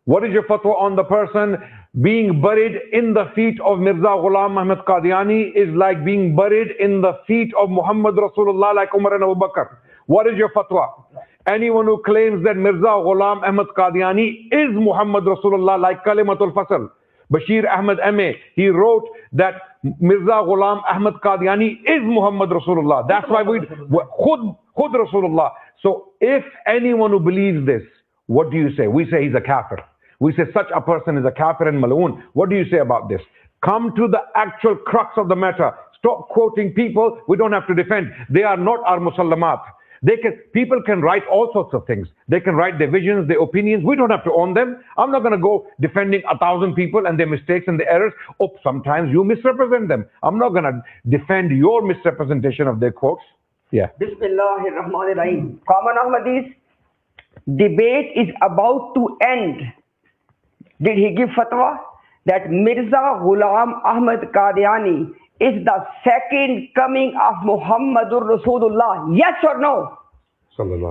What is your fatwa on the person being buried in the feet of Mirza Ghulam Ahmad Qadiani is like being buried in the feet of Muhammad Rasulullah like Umar and Abu Bakr? What is your fatwa? Anyone who claims that Mirza Ghulam Ahmad Qadiani is Muhammad Rasulullah like Kalimatul Fasl. Bashir Ahmad M.A., he wrote that Mirza Ghulam Ahmad Qadiani is Muhammad Rasulullah. That's why we Khud Rasulullah. So if anyone who believes this, what do you say? We say he's a kafir. We say such a person is a kafir and maloon. What do you say about this? Come to the actual crux of the matter. Stop quoting people we don't have to defend. They are not our musallamat. People can write all sorts of things. They can write their visions, their opinions. We don't have to own them. I'm not going to go defending 1,000 people and their mistakes and their errors. Oh, sometimes you misrepresent them. I'm not going to defend your misrepresentation of their quotes. Yeah. Bismillahirrahmanirrahim. Common Ahmadis, debate is about to end. Did he give fatwa that Mirza Ghulam Ahmad Qadiani is the second coming of Muhammadur Rasulullah? Yes or no?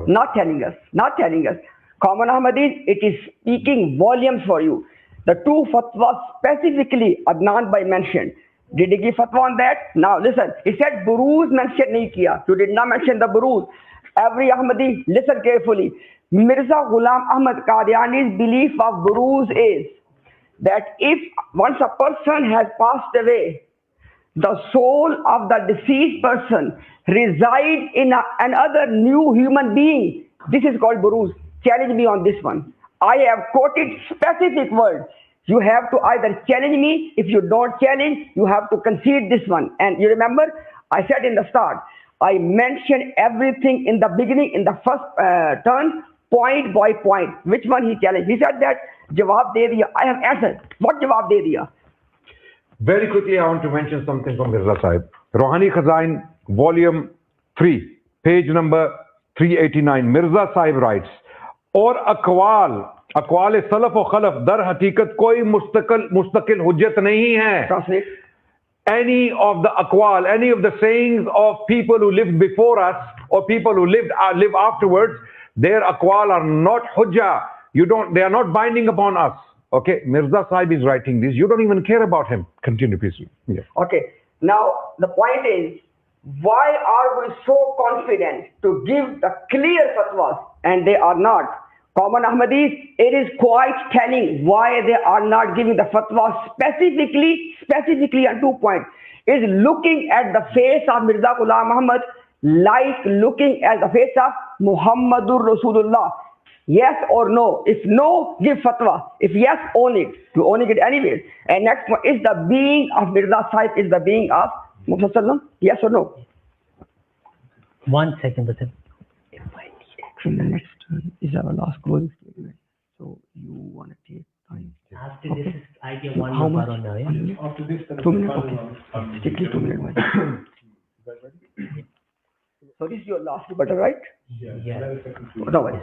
Not telling us. Not telling us. Common Ahmadis, it is speaking volumes for you. The two fatwas specifically Adnan Bhai mentioned. Did he give fatwa on that? Now listen. He said Buruz mentioned nahi kiya. You did not mention the Buruz. Every Ahmadi, listen carefully. Mirza Ghulam Ahmad Qadiani's belief of Buruz is that if once a person has passed away, the soul of the deceased person resides in another new human being. This is called Buruz. Challenge me on this one. I have quoted specific words. You have to either challenge me. If you don't challenge, you have to concede this one. And you remember, I said in the start, I mentioned everything in the beginning, in the first turn, point by point. Which one he challenged? He said that, Jawab de diya. I have answered. What Jawab de diya? Very quickly, I want to mention something from Mirza Sahib. Rohani Khazain, volume 3, page number 389. Mirza Sahib writes, और अकवाल self और खलफ दर हकीकत कोई मुस्तकिल हुज्जत नहीं है. Any of the aqwal, any of the sayings of people who lived before us or people who live afterwards, their aqwal are not hujjah. They are not binding upon us. Okay, Mirza Sahib is writing this. You don't even care about him. Continue, please. Yeah. Okay, now the point is, why are we so confident to give the clear fatwas and they are not? Common Ahmadis, it is quite telling why they are not giving the fatwa specifically on 2 points. Is looking at the face of Mirza Ghulam Muhammad like looking at the face of Muhammadur Rasulullah. Yes or no? If no, give fatwa. If yes, own it. You owning it anyways. And next one, is the being of Mirza Sahib is the being of Muhammad? Yes or no? 1 second, brother. If I need action, the next turn is our last closing statement. So you want to take time. After this, I get one more on now, yeah? After this, 2 minutes, okay. Strictly 2 minutes. So this is your last rebuttal, right? Yeah. Otherwise.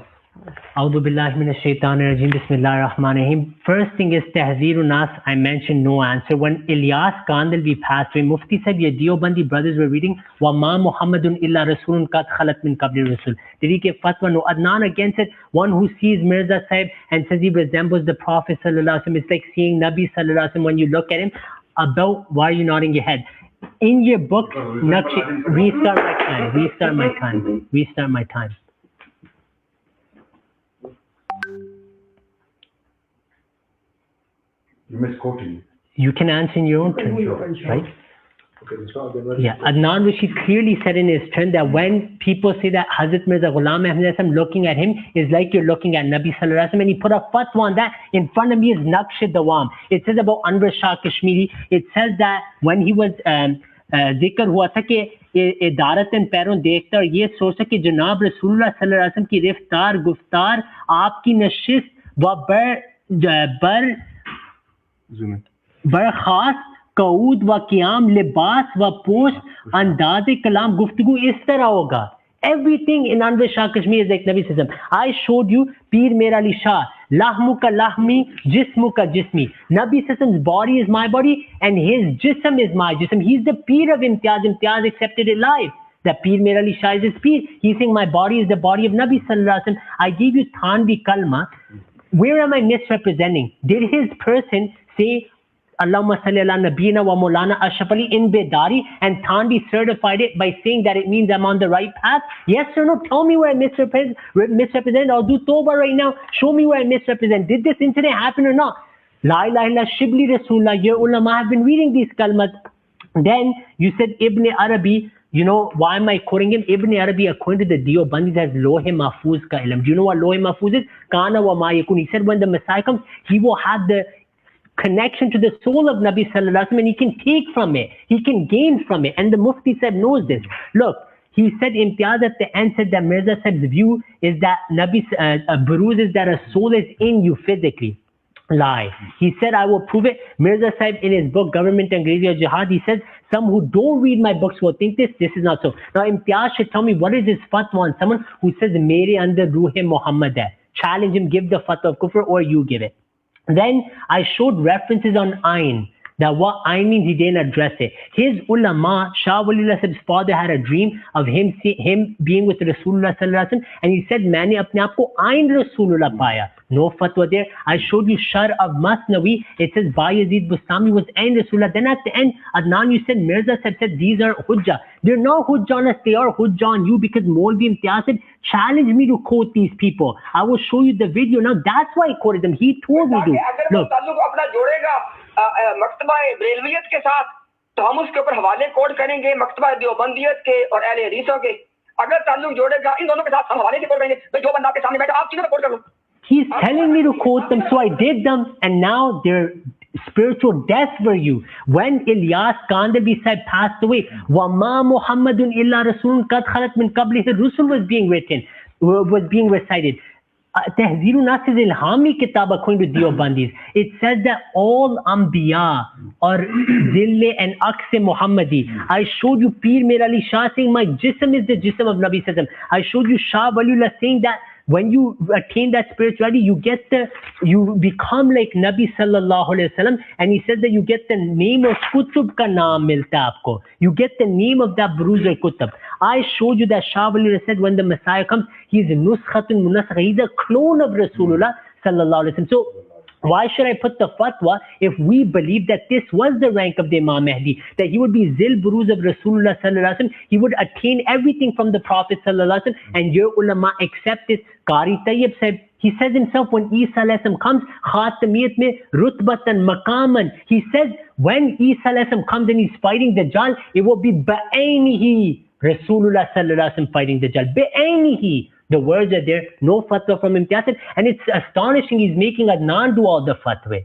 A'udhu billahi minash shaitanir rajim. Bismillahir rahmanir rahim. First thing is tahzeerun nas. I mentioned no answer. When Ilyas Kandalvi passed away, Mufti said, your Deobandi brothers were reading, wa ma Muhammadun illa rasulun qad khalat min qabli rasul. Did he give fatwa? No. Adnan against it. One who sees Mirza Sahib and says he resembles the Prophet sallallahu alaihi wasallam. It's like seeing Nabi sallallahu alaihi wasallam when you look at him. About why are you nodding your head? In your book, Naqshi, restart my time. You're misquoting. You can answer in your own terms, right? Okay, so Yeah, Adnan Rashid clearly said in his turn that when people say that Hazrat Mirza Ghulam Ahmad looking at him is like you're looking at Nabi Sallallahu Alaihi Wasallam, and he put a fatwa on that. In front of me is Naqsh Dawam. It says about Anwar Shah Kashmiri, it says that when he was zikr हुआ था कि इदारतन पैरों देखता और ये सोचता कि जनाब रसूलुल्लाह सल्लल्लाहु अलैहि वसल्लम की रफ्तार गुफ्तार आपकी नशिस्त व बरखास्त कऊद व क़याम लिबास व पोस्ट अंदाज़े कलाम गुफ्तगू इस तरह होगा. Everything in Anwar Shah Kashmir is like Nabi Sallallahu Alaihi Wasallam. I showed you Peer Mera Ali Shah, Lahmu ka lahmi, Jismu ka jismi. Nabi Sallallahu Alaihi Wasallam's body is my body and his jism is my jism. He's the Peer of Imtiaz. Imtiaz accepted it live. The Peer Mera Ali Shah is his Peer. He's saying my body is the body of Nabi Sallallahu Alaihi Wasallam. I gave you Thanvi Kalma. Where am I misrepresenting? Did his person say Allahumma salli ala nabiyina wa maulana Ashraf Ali in Bedari and Thanvi certified it by saying that it means I'm on the right path? Yes or no? Tell me where I misrepresent. I'll do tawbah right now. Show me where I misrepresent. Did this incident happen or not? La ilaha illa Shibli Rasulullah. Your ulama have been reading these kalmas. Then you said Ibn Arabi. You know, why am I quoting him? Ibn Arabi, according to the Deobandis, has Lohe Mahfuz ka ilm. Do you know what Lohe Mahfuz is? Kana wa ma yakun. He said when the Messiah comes, he will have the connection to the soul of Nabi Sallallahu Alaihi Wasallam and he can take from it. He can gain from it. And the Mufti Sahib knows this. Look, he said, Imtiaz at the end said that Mirza Sahib's view is that Nabi Buruz is that a soul is in you physically. Lie. He said, I will prove it. Mirza Sahib in his book, Government Angrezi or Jihad, he says, some who don't read my books will think this is not so. Now, Imtiaz should tell me what is his fatwa on someone who says, Mere under Ruhe Muhammad hai. Challenge him, give the fatwa of kufr or you give it. Then I showed references on Ayn. That what Ayn means, he didn't address it. His ulama, Shah Waliullah Sahib's father had a dream of him being with Rasulullah Sallallahu Alaihi Wasallam, and he said, Maine apne aap ko Ayn Rasulullah paya. No fatwa there. I showed you Shar of Masnawi. It says Bayezid Bustami was Ayn Rasulullah. Then at the end, Adnan, you said Mirza said these are hujjah. They're not hujjah on us. They are hujjah on you because Maulvi Imtiaz said, challenge me to quote these people. I will show you the video. Now that's why I quoted them. He told me to. Look. मकतबा ब्रेलवियत के साथ तो हम उसके ऊपर हवाले code करेंगे मकतबा देवबंदियत के और अहले हदीसों के. अगर ताल्लुक जोड़ेगा इन दोनों के साथ हम हवाले से कोड करेंगे. भाई जो बंदा आपके सामने बैठा आप चीजों में कोड कर लो. He's telling me to quote them, so I did them, and now they're spiritual death for you. When Ilyas Kandabi Sahib passed away, وَمَا مُحَمَّدٌ إِلَّا رَسُولٌ قَدْ خَلَتْ مِنْ قَبْلِهِ الرُّسُلُ was being recited. Tehzeerun Nas is Ilhami Kitab according to Deobandis. It says that all Anbiya or Zille and Akse Muhammadi. I showed you Peer Mir Ali Shah saying my jism is the jism of Nabi Sallallahu Alaihi Wasallam. I showed you Shah Waliullah saying that when you attain that spirituality, you become like Nabi Sallallahu Alaihi Wasallam, and he says that you get the name of Kutub ka naam milta aapko. You get the name of that Buruz al-Kutub. I showed you that Shah Waliullah said when the Messiah comes, he's Nuskhatun Munazra. He's a clone of Rasulullah Sallallahu Alaihi Wasallam. So why should I put the fatwa if we believe that this was the rank of the Imam Mahdi, that he would be Zil Buruz of Rasulullah Sallallahu Alaihi Wasallam, he would attain everything from the Prophet Sallallahu Alaihi Wasallam, and your ulama accept it. Qari Tayyib said, he says himself when Isa Alayhi Salam comes, Khatamiyat mein rutbatan maqaman. He says when Isa Alayhi Salam comes and he's fighting Dajjal, it will be ba'ainihi Rasulullah Sallallahu Alaihi Wasallam fighting Dajjal. Ba'ainihi. The words are there, no fatwa from Imtiaz, and it's astonishing he's making Adnan do all the fatwa.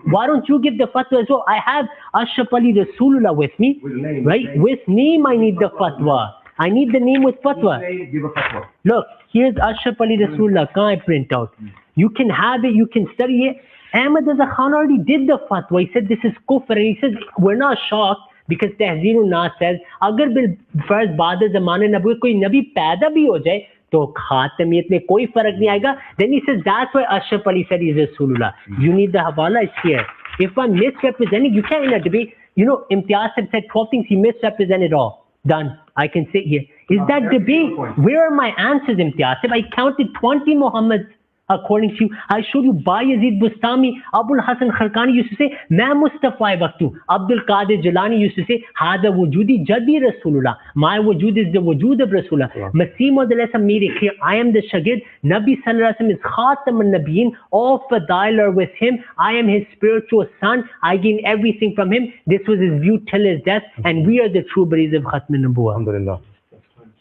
Why don't you give the fatwa as well? I have Ashraf Ali Rasulullah with me, right? With name I need the fatwa. I need the name with fatwa. Give a fatwa. Look, here's Ashraf Ali Rasulullah. Can I print out? You can have it, you can study it. Ahmad Raza Khan already did the fatwa. He said this is kufr, and he says we're not shocked because Tehzeerun Nas says agar bil farz baad zamane nabi koi nabi paida bhi ho jaye तो खातमियत में कोई फर्क नहीं आएगा. Then he says that's why Ashraf Ali said he's Rasulullah. You need the hawala, it's here. If I'm misrepresenting, you can't in a debate. You know, Imtiaz said 12 things, he misrepresented all. Done. I can sit here. Is that debate? Where are my answers, Imtiaz? I counted 20 Muhammads. according to you. I showed you Bayezid Bustami, Abul Hasan Kharkani used to say, Ma Mustafa Waqtu. Abdul Qadir Jilani used to say, Hada wujudi jadi Rasulullah. My wujud is the wujud of Rasulullah. Masih Maud made it clear, I am the Shagid. Nabi Sallallahu Alaihi Wasallam is Khatam al-Nabiyyin. All Fadail are with him. I am his spiritual son. I gain everything from him. This was his view till his death. And we are the true believers of Khatm al-Nubuwwah. Alhamdulillah.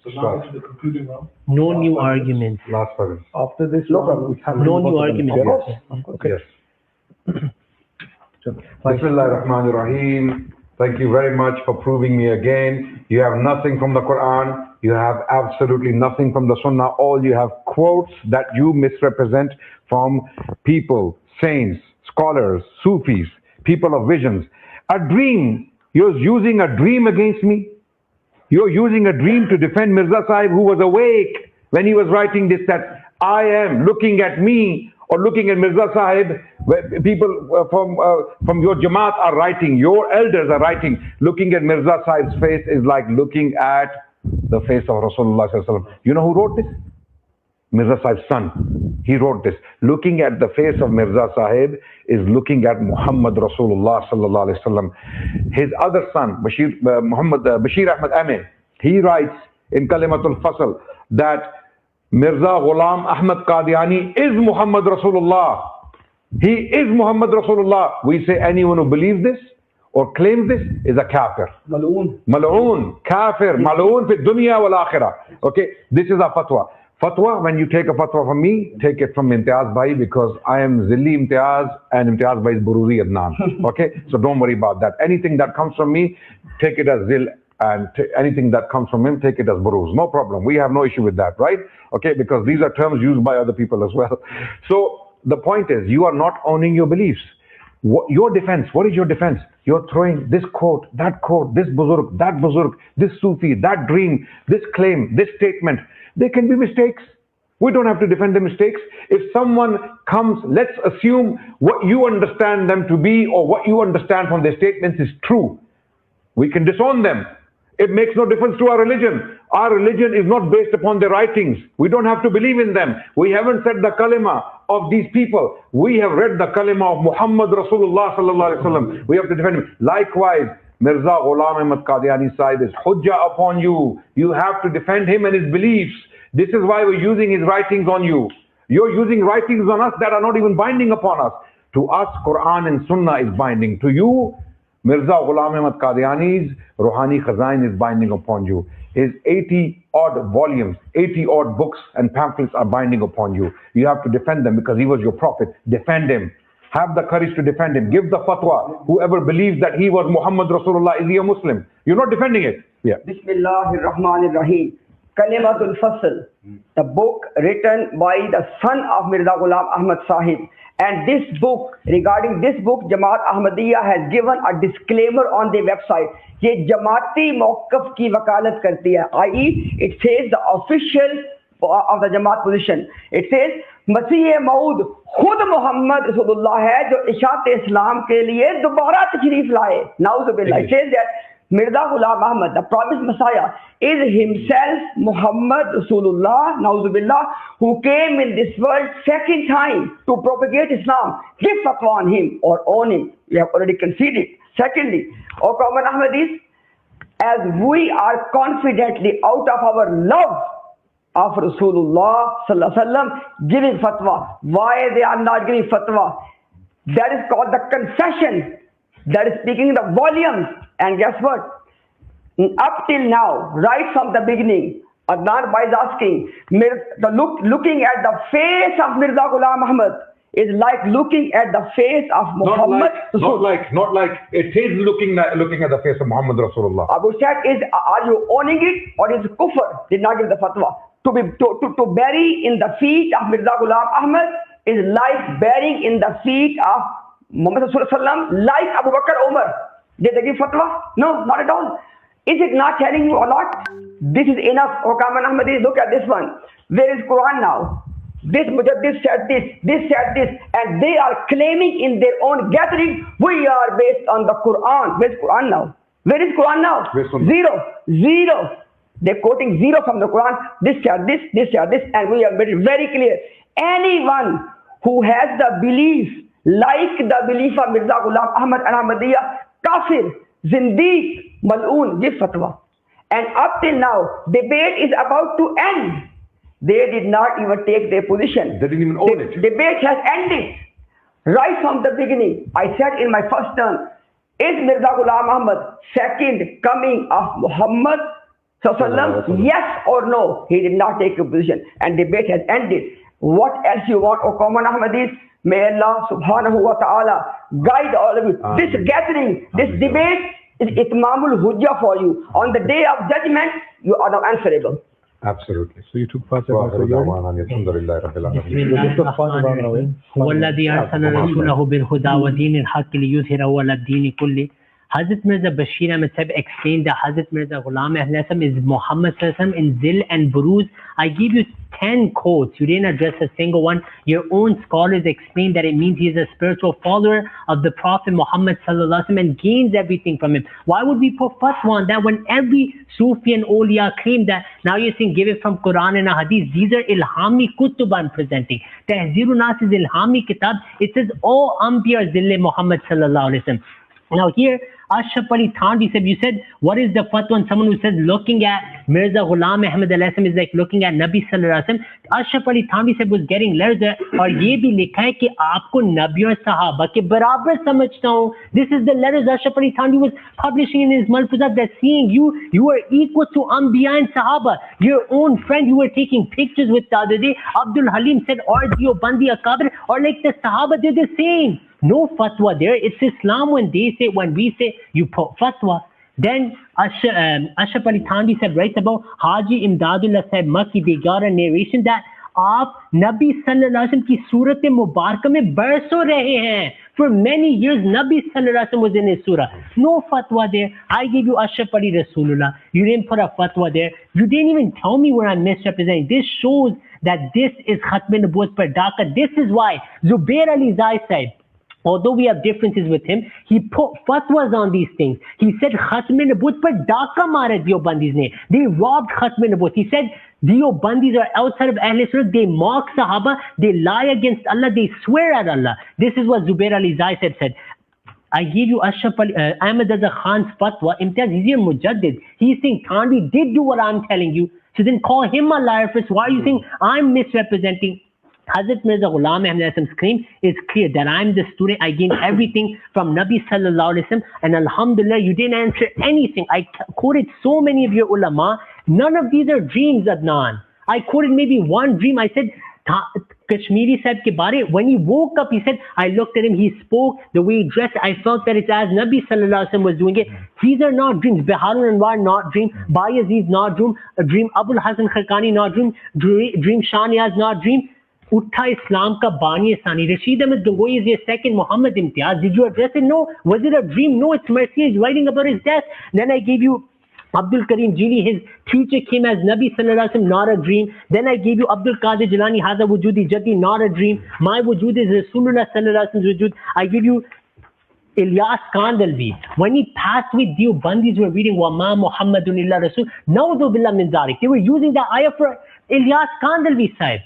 So now this is the concluding round. No new arguments. Last person. After this, problem. No new arguments. Yes. Bismillah ar-Rahman ar-Rahim. Thank you very much for proving me again. You have nothing from the Quran. You have absolutely nothing from the Sunnah. All you have quotes that you misrepresent from people, saints, scholars, Sufis, people of visions. A dream. You're using a dream against me. You're using a dream to defend Mirza Sahib, who was awake when he was writing this, that I am looking at me or looking at Mirza Sahib. Where people from your Jamaat are writing, your elders are writing, looking at Mirza Sahib's face is like looking at the face of Rasulullah Sallallahu Alaihi Wasallam. You know who wrote this? Mirza Sahib's son. He wrote this. Looking at the face of Mirza Sahib is looking at Muhammad Rasulullah Sallallahu Alaihi Wasallam. His other son, Bashir Ahmad Amin, he writes in Kalimatul Fasl that Mirza Ghulam Ahmad Qadiani is Muhammad Rasulullah. He is Muhammad Rasulullah. We say anyone who believes this or claims this is a kafir. Mal'oon, kafir, mal'oon fi dunya wal akhirah. Okay, this is a fatwa. Fatwa, when you take a fatwa from me, take it from Imtiaz Bhai, because I am Zilli Imtiaz and Imtiaz Bhai is Bururi Adnan. Okay, so don't worry about that. Anything that comes from me, take it as Zil, and anything that comes from him, take it as Buruz. No problem. We have no issue with that, right? Okay, because these are terms used by other people as well. So the point is, you are not owning your beliefs. Your defense, what is your defense? You're throwing this quote, that quote, this buzurg, that buzurg, this Sufi, that dream, this claim, this statement. There can be mistakes. We don't have to defend the mistakes. If someone comes, let's assume what you understand them to be or what you understand from their statements is true. We can disown them. It makes no difference to our religion. Our religion is not based upon their writings. We don't have to believe in them. We haven't said the kalima of these people. We have read the kalima of Muhammad Rasulullah Sallallahu Alaihi Wasallam. We have to defend him. Likewise, Mirza Ghulam Ahmad Qadiani Sahib is hujjah upon you. You have to defend him and his beliefs. This is why we're using his writings on you. You're using writings on us that are not even binding upon us. To us, Quran and Sunnah is binding. To you, Mirza Ghulam Ahmad Qadiani's Ruhani Khazain is binding upon you. His 80-odd volumes, 80-odd books and pamphlets are binding upon you. You have to defend them because he was your prophet. Defend him. Have the courage to defend him. Give the fatwa. Whoever believes that he was Muhammad Rasulullah, is he a Muslim? You're not defending it. Yeah. Bismillahir Rahmanir Rahim. Kalimatul Fasl, the book written by the son of Mirza Ghulam Ahmad Sahib. And this book, regarding this book, Jamaat Ahmadiyya has given a disclaimer on their website. ये जमाती मौक़िफ़ की वकालत करती है, i.e. it says the official of the Jamaat position. It says मसीह मऊद खुद मोहम्मद रसूलुल्लाह है जो इशात इस्लाम के लिए दोबारा तशरीफ लाए. नाउज़ुबिल्लाह. It says that Mirza Ghulam Ahmad, the promised Messiah, is himself Muhammad Rasulullah, Nauzubillah, who came in this world second time to propagate Islam. Give fatwa on him or own him. We have already conceded. Secondly, O common Ahmadis, as we are confidently out of our love of Rasulullah Sallallahu Alaihi Wasallam giving fatwa, why they are not giving fatwa? That is called the confession. That is speaking the volumes. And guess what? Up till now, right from the beginning, Adnan Bhai is asking, looking at the face of Mirza Ghulam Ahmad is like looking at the face of Muhammad. Not like it is looking at the face of Muhammad Rasulullah. Abu Shaykh is, are you owning it or is it kufr? Did not give the fatwa. To bury in the feet of Mirza Ghulam Ahmad is like burying in the feet of Muhammad Rasulullah, like Abu Bakr Umar. Did they give fatwa? No, not at all. Is it not telling you a lot? This is enough. O Kaman Ahmadi, look at this one. Where is Quran now? This said this, and they are claiming in their own gathering, we are based on the Quran. Where is Quran now? Where is Quran now? Zero. They're quoting zero from the Quran. This said this, and we have made it very clear. Anyone who has the belief like the belief of Mirza Ghulam Ahmad and Ahmadiyya, kafir, zindeeq, mal'oon, give fatwa. And up till now, debate is about to end. They did not even take their position. They didn't even own it. Debate has ended. Right from the beginning, I said in my first turn, is Mirza Ghulam Ahmad second coming of Muhammad Sallallahu? Yes or no? He did not take a position, and debate has ended. What else you want, O common Ahmadis? May Allah subhanahu wa ta'ala guide all of you. This gathering, this debate is itmamul hujjah for you. On the day of judgment, you are now answerable. Absolutely. So you took Fatiha for your هو الذي أرسل رسوله بالهدى ودين الحق ليظهره على الدين كله. Hazrat Mirza Bashir Ahmad Sahib explained that Hazrat Mirza Ghulam Ahmad is Muhammad in Zil and Buruz. I give you 10 quotes. You didn't address a single one. Your own scholars explained that it means he is a spiritual follower of the Prophet Muhammad and gains everything from him. Why would we put fatwa on that when every Sufi and awliya claim that? Now you're saying give it from Quran and Hadith. These are ilhami kutub I'm presenting. Tahzirun Nas is ilhami kitab. It says all Anbiya are Zille Muhammad sallallahu alaihi wasallam. Now here, Ashraf Ali Thanvi said, you said, what is the fatwa on someone who says looking at Mirza Ghulam Ahmad is like looking at Nabi Sallallahu Alaihi Wasallam? Ashraf Ali Thanvi said was getting letters और ये भी लिखा है कि आपको नबी और सहाबा के बराबर समझता हूँ. This is the letters Ashraf Ali Thanvi was publishing in his Malfuzat, that seeing you are equal to Anbiya and Sahaba. Your own friend you were taking pictures with the other day, Abdul Halim said, or Diobandi Akabir, or like the Sahaba did the same. No fatwa there. It's Islam when we say you put fatwa. Then Ashraf Ali Thanvi said, writes about Haji Imdadullah Sahib Makki. They got a narration that आप नबी सल्लल्लाहु अलैहि वसल्लम की सूरत मुबारक में बरसों रहे हैं. For many years, Nabi Sallallahu Alaihi Wasallam was in his surah. No fatwa there. I gave you Ashraf Ali Rasulullah. You didn't put a fatwa there. You didn't even tell me where I'm misrepresenting. This shows that this is Khatm Nubuwwat par Dhaka. This is why Zubair Ali Zai Sahib, although we have differences with him, he put fatwas on these things. He said Khatm Nubuwwat par Dhaka mara Diobandis ne. They robbed Khatm Nubuwwat. He said Diobandis are outside of Ahl Sunnah. They mock Sahaba. They lie against Allah. They swear at Allah. This is what Zubair Ali Zai said. I gave you Ashraf Ali, Ahmad Raza Khan's fatwa. Imtiaz, he's your mujaddid. He's saying Thanvi did do what I'm telling you. So then call him a liar first. Why are you saying I'm misrepresenting? Hazrat Mirza Ghulam Ahmad's claim is clear that I'm the student. I gained everything from Nabi Sallallahu Alaihi Wasallam, and Alhamdulillah, you didn't answer anything. I quoted so many of your ulama. None of these are dreams, Adnan. I quoted maybe one dream. I said, Kashmiri Sahib ke bare, when he woke up, he said, I looked at him, he spoke, the way he dressed, I felt that it's as Nabi Sallallahu Alaihi Wasallam was doing it. These are not dreams. Biharul Anwar, not dream. Bayazid, not dream. Abul Hasan Kharkani, not dream. Dream Shaniyaz, not dream. Utta Islam ka Bani Sani. Rashid Ahmed Gangohi is your second. Muhammad Imtiaz. Did you address it? No. Was it a dream? No. It's Mercy. He's writing about his death. Then I gave you Abdul Karim Jili. His teacher came as Nabi Sallallahu Alaihi Wasallam, not a dream. Then I gave you Abdul Qadir Jilani. Hada Wujudi Jati, not a dream. My Wujud is Rasulullah Sallallahu Alaihi Wasallam's Wujud. I give you Ilyas Kandalvi. When he passed with Diobandis were reading Wama Muhammadun illa Rasul. Na'udhu billah min dhalik. They were using that ayah for Ilyas Kandalvi Sahib.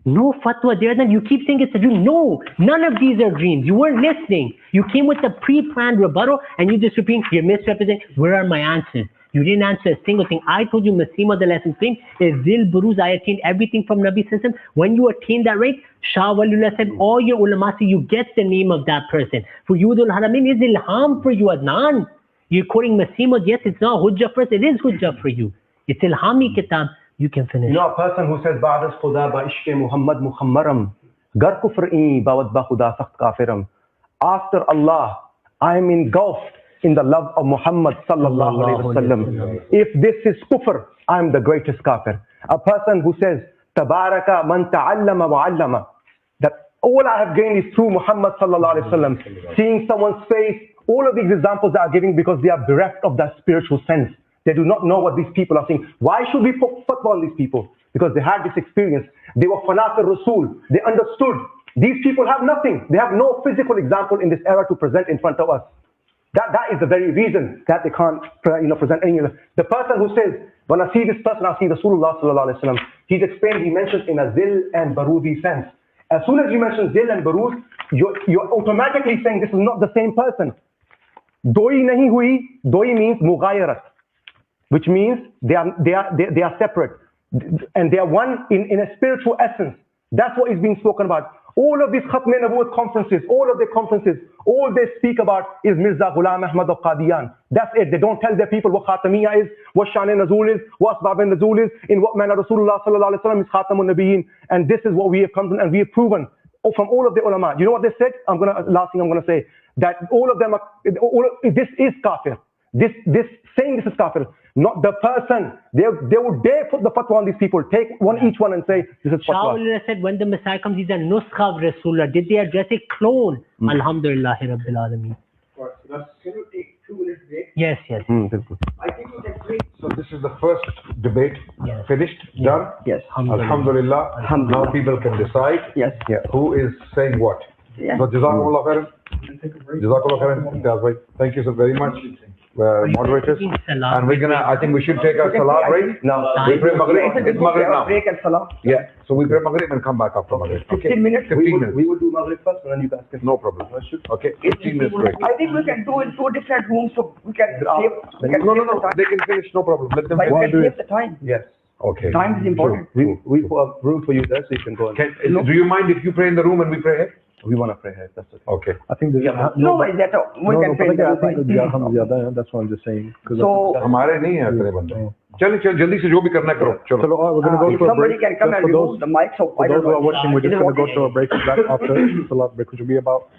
No fatwa there. Then you keep saying it's a dream. No, none of these are dreams. You weren't listening. You came with a pre-planned rebuttal and you just repeat, you're misrepresenting. Where are my answers? You didn't answer a single thing. I told you Masima the lesson thing is Zil Buruz. I attained everything from Nabi Sallallahu Alaihi Wasallam. When you attain that rate, Shah Waliullah said, all your ulama say you get the name of that person. For Yudul Haramin is ilham for you, Adnan. You're quoting Masima. Yes, it's not hujjah for us. It is hujjah for you. It's ilhami kitab. You can finish. You know, a person who says, Ba'das Khuda ba ishke Muhammad Mukhammaram, gar kufr'i bawad ba Khuda sakht kafiram. After Allah, I am engulfed in the love of Muhammad Sallallahu Alaihi Wasallam. If this is kufr, I am the greatest kafir. A person who says, Tabaraka man ta'allama wa 'allama, that all I have gained is through Muhammad Sallallahu Alaihi Wasallam. Seeing someone's face, all of these examples are giving because they are bereft of that spiritual sense. They do not know what these people are saying. Why should we put fatwa on these people? Because they had this experience. They were fanat al-Rasul. They understood. These people have nothing. They have no physical example in this era to present in front of us. That is the very reason that they can't present any. The person who says, when I see this person, I see Rasulullah sallallahu alaihi wasallam. He's explained, he mentions in a zil and barudi sense. As soon as you mention zil and barud, you're automatically saying this is not the same person. Doi nahi hui, doi means mughayarat, which means they are separate. And they are one in a spiritual essence. That's what is being spoken about. All of these Khatm Nabuwwat conferences, all they speak about is Mirza Ghulam Ahmad of Qadiyan. That's it. They don't tell their people what Khatamiyya is, what Shan Nazul is, what Asbab Nazul is, in what manner Rasulullah sallallahu alaihi wasallam is Khatamun Nabiyyin. And this is what we have come to, and we have proven from all of the ulama. You know what they said? Last thing I'm gonna say, that all of them this is kafir. This saying this is kafir. Not the person. They would dare put the fatwa on these people. Take each one and say, this is fatwa. Shah said, when the Messiah comes, he's a nuskha of Rasulullah. Did they address a clone? Alhamdulillah Rabbil Alameen. Right, so that's Can you take 2 minutes break? Yes. I think we can break. So this is the first debate Yes. finished, done? Yes. Alhamdulillah. Now people can decide Yes. who is saying what. Yeah. So Jazakumullah khairan. take a break. Jazakumullah khairan. Imtiaz bhai. Thank you so very much. Moderators. And we're gonna, I think we should take a salah break. Now, We pray Maghrib. It's Maghrib now. Break and salah. Yeah. So we pray Maghrib and come back after Maghrib. 15 minutes. 15 minutes. we will do Maghrib first, and then you guys can. No problem. Okay. 15 minutes break. I think we can do in 2 different rooms so we can save. No. They can finish. No problem. Let them But we finish. can save the time. Yes. Okay. Time is important. We put a room for you there, so you can go. Do you mind if you pray in the room and we pray here? We want to pray here. That's it. Okay. I think there's No, but that we can pray. I think हम ज्यादा हैं. That's what I'm just saying. So हमारे नहीं है इतने बंदे. चल जल्दी से जो भी करना है करो. चलो. So we're going to go if to a somebody break. can come Just and for remove the mic, so For I those don't who are know. watching, we're just Is it going to go okay? to a break back after the break, which will be about